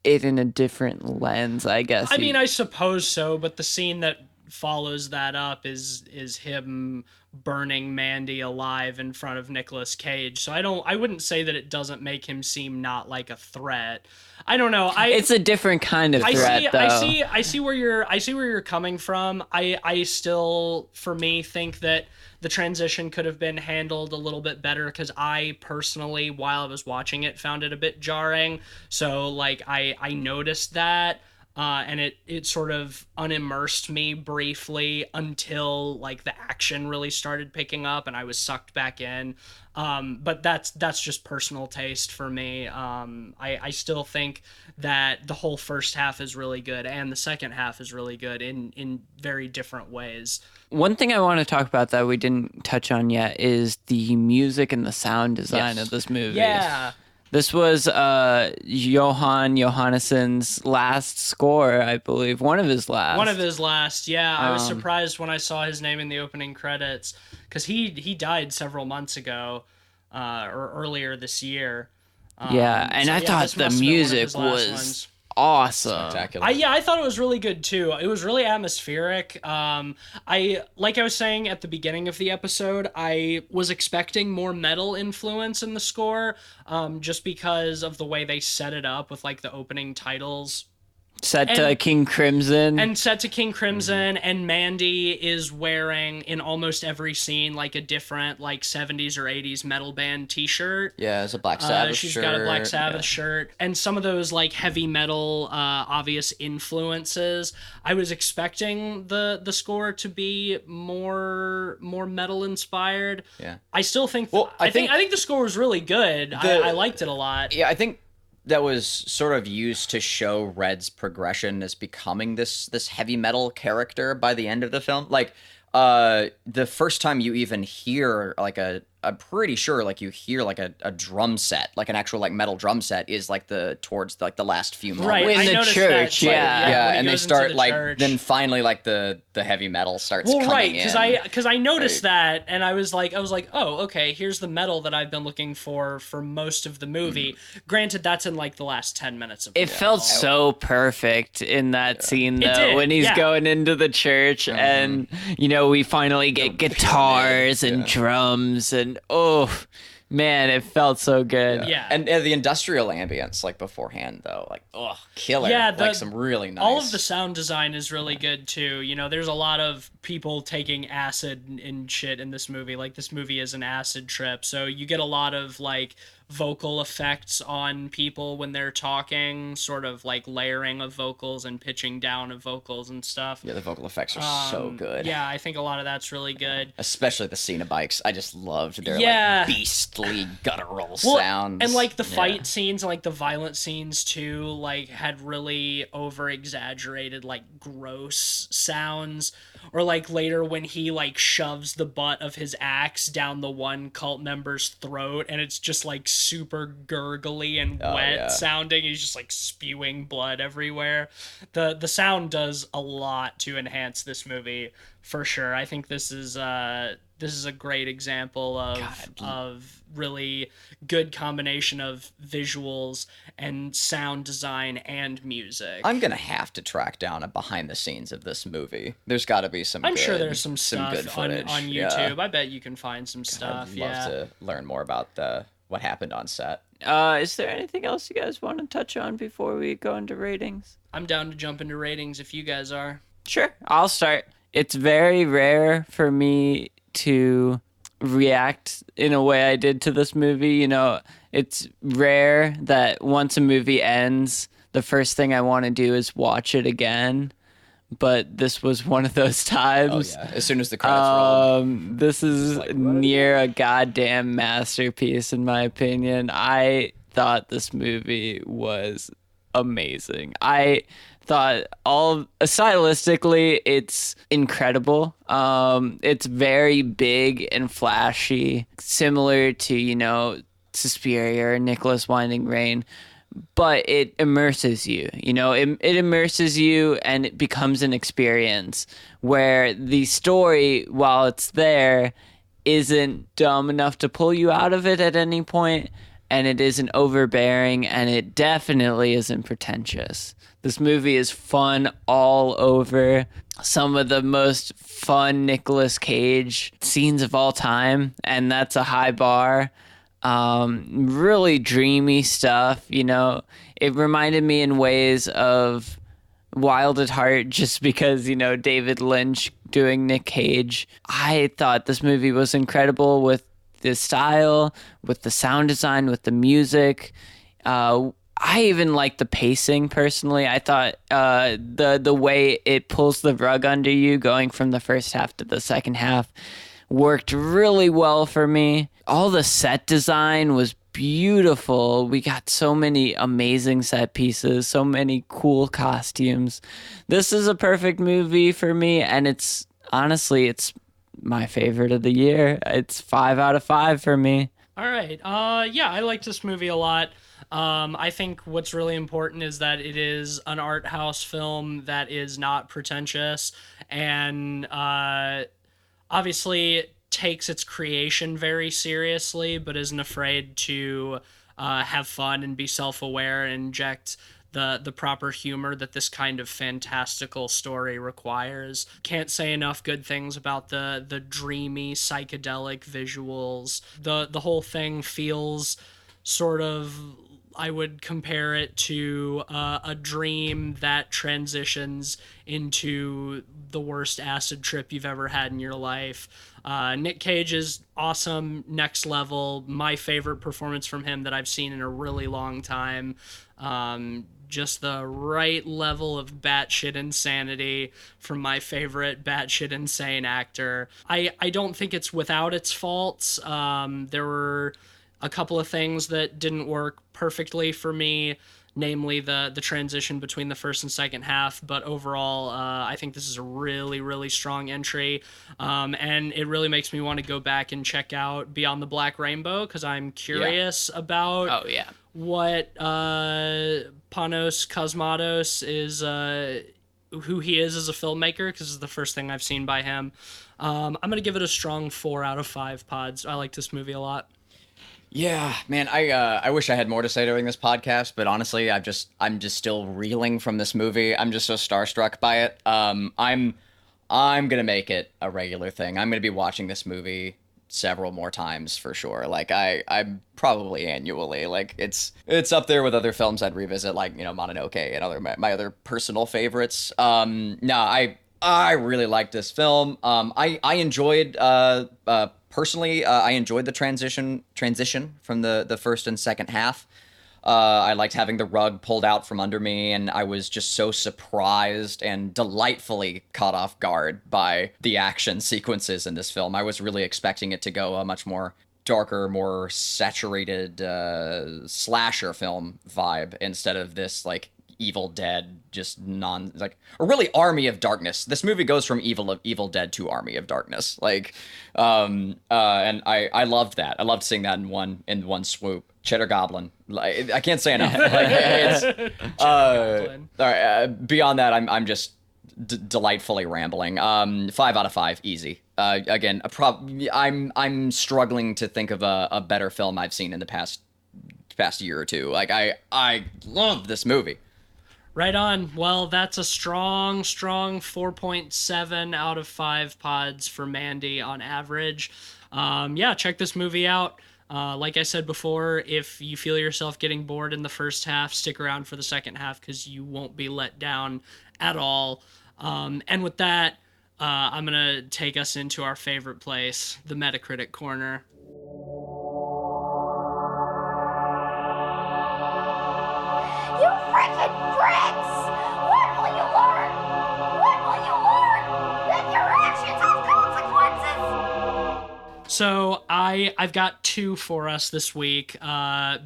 it in a different lens, I guess. I mean, I suppose so, but the scene that follows that up is him burning Mandy alive in front of Nicolas Cage. So I wouldn't say that it doesn't make him seem not like a threat. I don't know. It's a different kind of threat, though. I see where you're coming from. I still, for me, think that the transition could have been handled a little bit better because I personally, while I was watching it, found it a bit jarring. So like I noticed that. And it sort of unimmersed me briefly until like the action really started picking up and I was sucked back in. But that's just personal taste for me. I still think that the whole first half is really good and the second half is really good in very different ways. One thing I want to talk about that we didn't touch on yet is the music and the sound design of this movie. Yeah. This was Johan Johannesson's last score, I believe. One of his last. Yeah. I was surprised when I saw his name in the opening credits because he died several months ago or earlier this year. I thought the music was awesome. Spectacular. I thought it was really good too. It was really atmospheric. Like I was saying at the beginning of the episode, I was expecting more metal influence in the score, just because of the way they set it up with like the opening titles. Set to King Crimson. And Mandy is wearing in almost every scene like a different like 70s or 80s metal band t-shirt. Yeah, it's a Black Sabbath She's shirt. got a Black Sabbath shirt. And some of those like heavy metal obvious influences. I was expecting the score to be more metal inspired. Yeah. I still think I think the score was really good. I liked it a lot. Yeah, I think that was sort of used to show Red's progression as becoming this heavy metal character by the end of the film. Like, the first time you even hear like I'm pretty sure like you hear like a drum set, like an actual like metal drum set is like towards like the last few moments. Right, in the church, And they start like then finally like the heavy metal starts coming in. Because I noticed that and I was like, oh, okay, here's the metal that I've been looking for most of the movie. Granted, that's in like the last 10 minutes of the film. It felt so perfect in that scene though, did, when he's going into the church and you know we finally get guitars and drums and oh man, it felt so good. Yeah. And the industrial ambience like beforehand though, like killer. Yeah, like some really nice. All of the sound design is really good too. You know, there's a lot of people taking acid and shit in this movie. Like this movie is an acid trip, so you get a lot of like vocal effects on people when they're talking, sort of like layering of vocals and pitching down of vocals and stuff. Yeah, the vocal effects are so good. Yeah, I think a lot of that's really good. Especially the Cenobikes. I just loved their like beastly guttural sounds. And like the fight scenes and like the violent scenes too, like had really over exaggerated like gross sounds. Or like later when he like shoves the butt of his axe down the one cult member's throat and it's just like super gurgly and wet sounding. He's just like spewing blood everywhere. The sound does a lot to enhance this movie for sure. I think this is a great example of really good combination of visuals and sound design and music. I'm gonna have to track down a behind the scenes of this movie. There's got to be some. I'm sure there's some stuff good footage on YouTube. I bet you can find some stuff. I'd love to learn more about what happened on set. Is there anything else you guys want to touch on before we go into ratings? I'm down to jump into ratings if you guys are. Sure, I'll start. It's very rare for me to react in a way I did to this movie. You know, it's rare that once a movie ends, the first thing I want to do is watch it again. But this was one of those times. Oh yeah, as soon as the credits rolled. This is like, what? near a goddamn masterpiece, in my opinion. I thought this movie was amazing. I thought stylistically, it's incredible. It's very big and flashy, similar to, you know, Suspiria, Nicholas Winding Rain, but it immerses you. You know, it immerses you, and it becomes an experience where the story, while it's there, isn't dumb enough to pull you out of it at any point, and it isn't overbearing, and it definitely isn't pretentious. This movie is fun all over. Some of the most fun Nicolas Cage scenes of all time, and that's a high bar. Really dreamy stuff, you know. It reminded me in ways of Wild at Heart, just because, you know, David Lynch doing Nick Cage. I thought this movie was incredible with the style, with the sound design, with the music. I even like the pacing personally. I thought the way it pulls the rug under you going from the first half to the second half worked really well for me. All the set design was beautiful. We got so many amazing set pieces, so many cool costumes. This is a perfect movie for me, and it's honestly, it's my favorite of the year. It's 5 out of 5 for me. All right. Yeah, I liked this movie a lot. I think what's really important is that it is an art house film that is not pretentious, and obviously takes its creation very seriously, but isn't afraid to have fun and be self-aware and inject the proper humor that this kind of fantastical story requires. Can't say enough good things about the dreamy psychedelic visuals. The whole thing feels sort of, I would compare it to a dream that transitions into the worst acid trip you've ever had in your life. Nick Cage is awesome, next level. My favorite performance from him that I've seen in a really long time. Just the right level of batshit insanity from my favorite batshit insane actor. I don't think it's without its faults. There were a couple of things that didn't work perfectly for me, namely the transition between the first and second half. But overall, I think this is a really, really strong entry. And it really makes me want to go back and check out Beyond the Black Rainbow, because I'm curious about what Panos Cosmatos is, who he is as a filmmaker, because it's the first thing I've seen by him. I'm going to give it a strong 4 out of 5 pods. I like this movie a lot. Yeah, man, I wish I had more to say during this podcast, but honestly, I'm just still reeling from this movie. I'm just so starstruck by it. I'm gonna make it a regular thing. I'm gonna be watching this movie several more times for sure. Like I'm probably annually. Like it's up there with other films I'd revisit, like, you know, Mononoke and other my other personal favorites. I really liked this film. I enjoyed personally, I enjoyed the transition from the first and second half. I liked having the rug pulled out from under me, and I was just so surprised and delightfully caught off guard by the action sequences in this film. I was really expecting it to go a much more darker, more saturated slasher film vibe instead of this, like, Evil Dead, just or really Army of Darkness. This movie goes from Evil Dead to Army of Darkness. Like, and I loved that. I loved seeing that in one swoop. Cheddar Goblin. Like, I can't say enough. Like, all right, beyond that, I'm just delightfully rambling. 5 out of 5, easy. Again, I'm struggling to think of a better film I've seen in the past year or two. Like, I love this movie. Right on. Well, that's a strong 4.7 out of 5 pods for Mandy on average. Yeah, check this movie out. Like I said before, if you feel yourself getting bored in the first half, stick around for the second half, because you won't be let down at all. And with that, I'm going to take us into our favorite place, the Metacritic corner. You freaking bricks! What will you learn? What will you learn? That your actions have consequences! So I've got two for us this week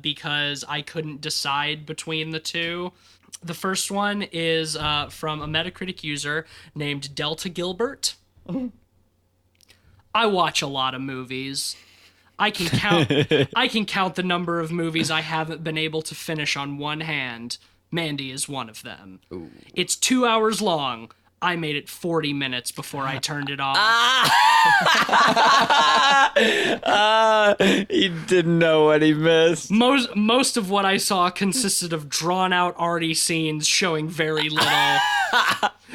because I couldn't decide between the two. The first one is from a Metacritic user named Delta Gilbert. I watch a lot of movies. I can count the number of movies I haven't been able to finish on one hand. Mandy is one of them. Ooh. It's 2 hours long. I made it 40 minutes before I turned it off. He didn't know what he missed. Most of what I saw consisted of drawn-out arty scenes showing very little.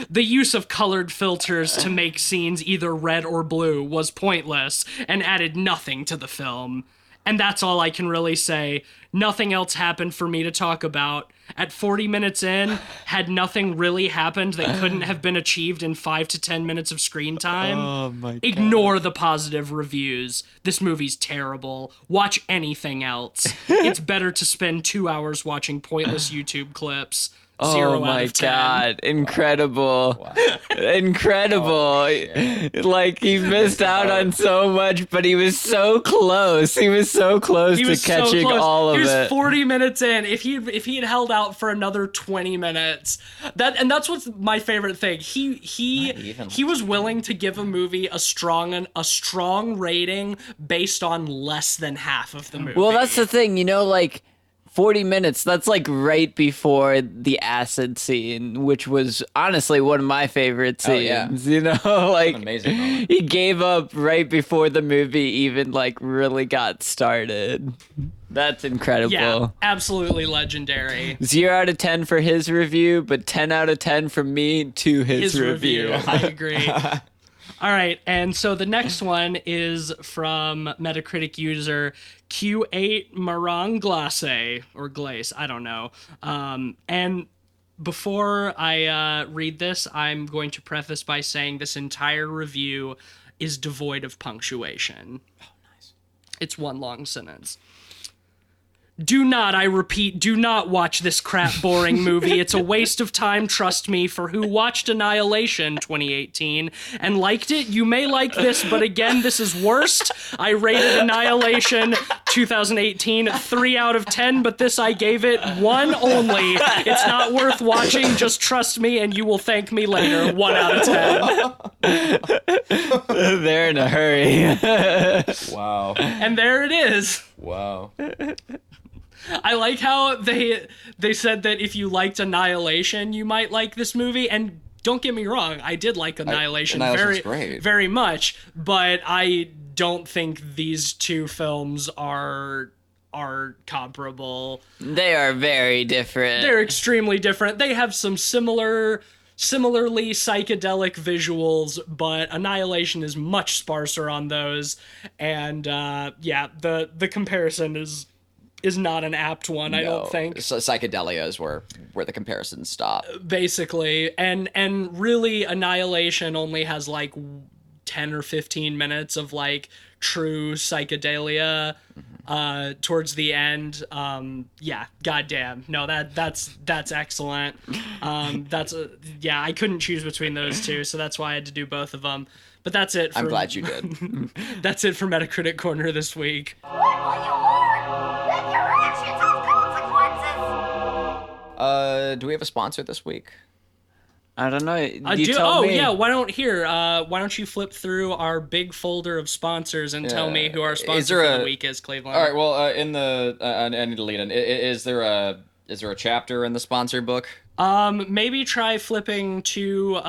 The use of colored filters to make scenes either red or blue was pointless and added nothing to the film. And that's all I can really say. Nothing else happened for me to talk about. At 40 minutes in, had nothing really happened that couldn't have been achieved in 5 to 10 minutes of screen time. Oh my God. Ignore the positive reviews. This movie's terrible. Watch anything else. It's better to spend 2 hours watching pointless YouTube clips. 0 Oh my out of 10. God. Incredible. Wow. Incredible. Oh, like, he missed out on so much, but he was so close. He was so close He to was so catching close. all of He was it. 40 minutes in. If he had held out for another 20 minutes, that's what's my favorite thing. He was willing to give a movie a strong rating based on less than half of the movie. Well, that's the thing, you know, like 40 minutes, that's like right before the acid scene, which was honestly one of my favorite scenes, you know, like amazing moment. he gave up right before the movie even like really got started. That's incredible. Yeah, absolutely legendary. 0 out of 10 for his review, but 10 out of 10 from me to his review. I agree. All right, and so the next one is from Metacritic user Q8 Marang Glace, or Glace, I don't know. And before I read this, I'm going to preface by saying this entire review is devoid of punctuation. Oh, nice. It's one long sentence. Do not, I repeat, do not watch this crap boring movie. It's a waste of time, trust me, for who watched Annihilation 2018 and liked it. You may like this, but again, this is worst. I rated Annihilation 2018 3 out of 10, but this I gave it 1 only. It's not worth watching, just trust me and you will thank me later. 1 out of 10. They're in a hurry. Wow. And there it is. Wow. I like how they said that if you liked Annihilation, you might like this movie. And don't get me wrong, I did like Annihilation very much, but I don't think these two films are comparable. They are very different. They're extremely different. They have some similarly psychedelic visuals, but Annihilation is much sparser on those. And the comparison is not an apt one, I don't think. So psychedelia is where the comparisons stop. Basically. And really, Annihilation only has like 10 or 15 minutes of like true psychedelia towards the end. Goddamn. No, that's excellent. I couldn't choose between those two, so that's why I had to do both of them. But that's it. I'm glad you did. That's it for Metacritic Corner this week. What will you learn? That your actions have consequences! Do we have a sponsor this week? I don't know. You tell me. Yeah. Why don't you flip through our big folder of sponsors and tell me who our sponsor for the week is, Cleveland? All right. Well, in the I need to lead in. Is there a chapter in the sponsor book? Maybe try flipping to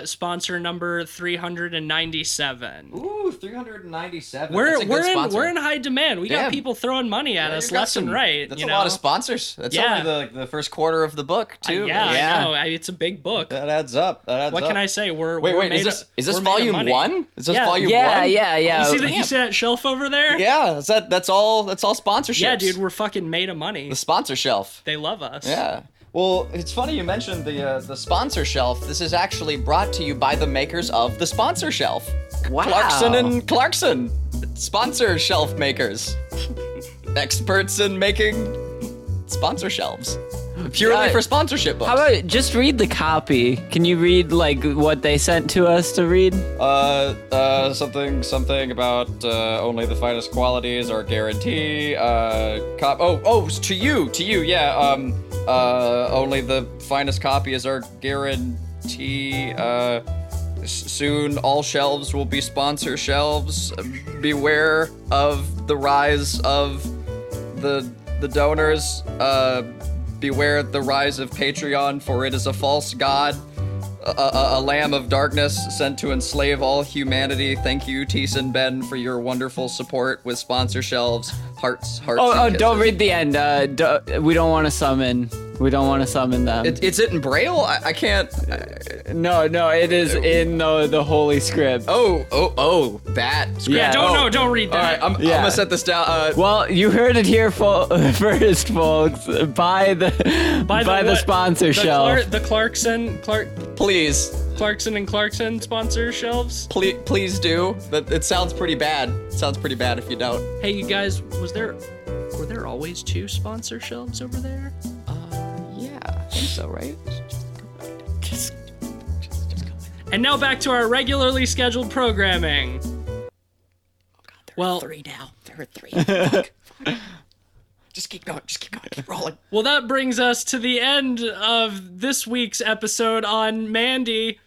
sponsor number 397. Ooh, 397. We're in high demand. We got people throwing money at us left and right. That's a lot of sponsors. That's only the first quarter of the book too. I know. It's a big book. That adds up. What can I say? Is this volume 1? Is this volume 1? Yeah. You see that shelf over there? Yeah, that's all sponsorships. Yeah, dude, we're fucking made of money. The sponsor shelf. They love us. Yeah. Well, it's funny you mentioned the sponsor shelf. This is actually brought to you by the makers of the sponsor shelf. Wow. Clarkson and Clarkson, sponsor shelf makers. Experts in making sponsor shelves. Purely for sponsorship books. How about just read the copy? Can you read like what they sent to us to read? Something about only the finest qualities are guarantee. To you, yeah. Only the finest copies are guarantee. Soon all shelves will be sponsor shelves. Beware of the rise of the donors. Beware the rise of Patreon, for it is a false god, a lamb of darkness sent to enslave all humanity. Thank you, Tees and Ben, for your wonderful support with sponsor shelves. Hearts. Oh, don't read the end. We don't want to summon. We don't want to summon them. Is it in Braille? I can't. No, it is in the Holy Script. Oh, that script. Yeah, don't read that. All right, I'm gonna set this down. Well, you heard it here first, folks. Buy the sponsor shelf. The Clarkson Please. and Clarkson sponsor shelves. Please do. It sounds pretty bad. It sounds pretty bad if you don't. Hey, you guys, were there always 2 sponsor shelves over there? Yeah, I think so, right? Just go with it. And now back to our regularly scheduled programming. There are 3 now. There are 3. Fuck. Just keep going. Keep rolling. Well, that brings us to the end of this week's episode on Mandy.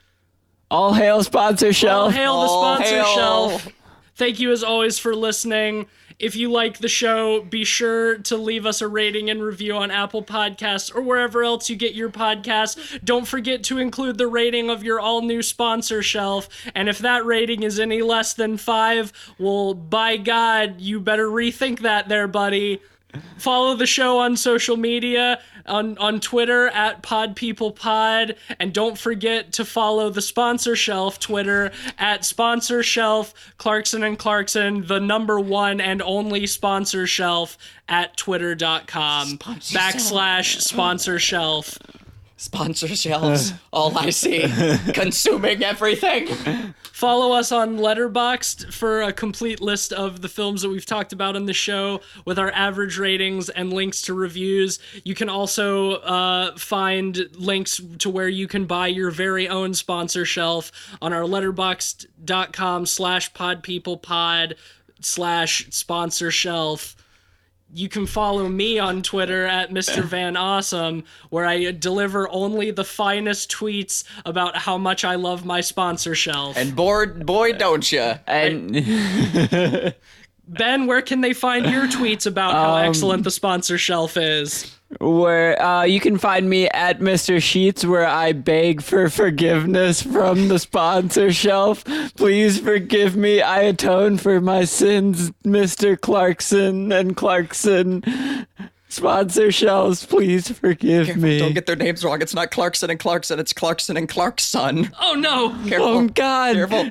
All hail sponsor shelf. All hail the sponsor hail. shelf. Thank you as always for listening. If you like the show, be sure to leave us a rating and review on Apple Podcasts or wherever else you get your podcasts. Don't forget to include the rating of your all-new sponsor shelf. And if that rating is any less than 5, well, by God, you better rethink that there, buddy. Follow the show on social media, on Twitter at PodPeoplePod, and don't forget to follow the Sponsor Shelf Twitter at Sponsor Shelf Clarkson and Clarkson, the #1 and only Sponsor Shelf at twitter.com/Sponsor Shelf. Sponsor shelves. All I see. Consuming everything. Follow us on Letterboxd for a complete list of the films that we've talked about on the show with our average ratings and links to reviews. You can also find links to where you can buy your very own sponsor shelf on our letterboxd.com/podpeoplepod/sponsor shelf. You can follow me on Twitter at Mr. Van Awesome, where I deliver only the finest tweets about how much I love my sponsor shelf. And boy, don't ya. And Ben, where can they find your tweets about how excellent the sponsor shelf is? where you can find me at Mr. Sheets, where I beg for forgiveness from the sponsor shelf. Please forgive me. I atone for my sins, Mr. Clarkson and Clarkson. Sponsor shelves, please forgive me. Don't get their names wrong. It's not Clarkson and Clarkson. It's Clarkson and Clarkson. Oh, no. Careful. Oh, God. Careful.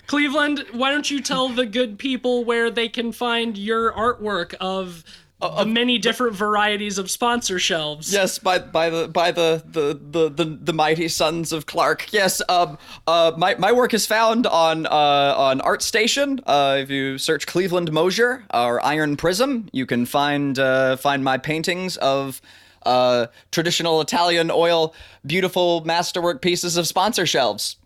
Cleveland, why don't you tell the good people where they can find your artwork of the many different varieties of sponsor shelves? Yes, by the mighty sons of Clark. Yes, my work is found on ArtStation. If you search Cleveland Mosier or Iron Prism, you can find my paintings of traditional Italian oil, beautiful masterwork pieces of sponsor shelves.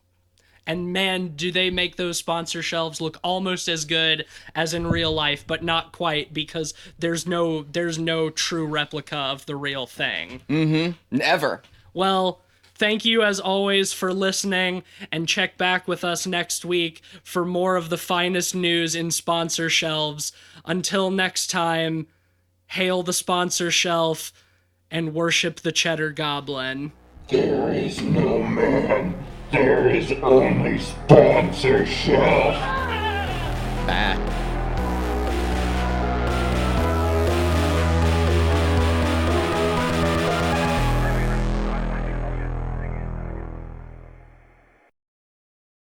And man, do they make those sponsor shelves look almost as good as in real life, but not quite, because there's no true replica of the real thing. Mm-hmm. Never. Well, thank you as always for listening, and check back with us next week for more of the finest news in sponsor shelves. Until next time, hail the sponsor shelf and worship the cheddar goblin. There is no man. There is only sponsor shelf. Bad.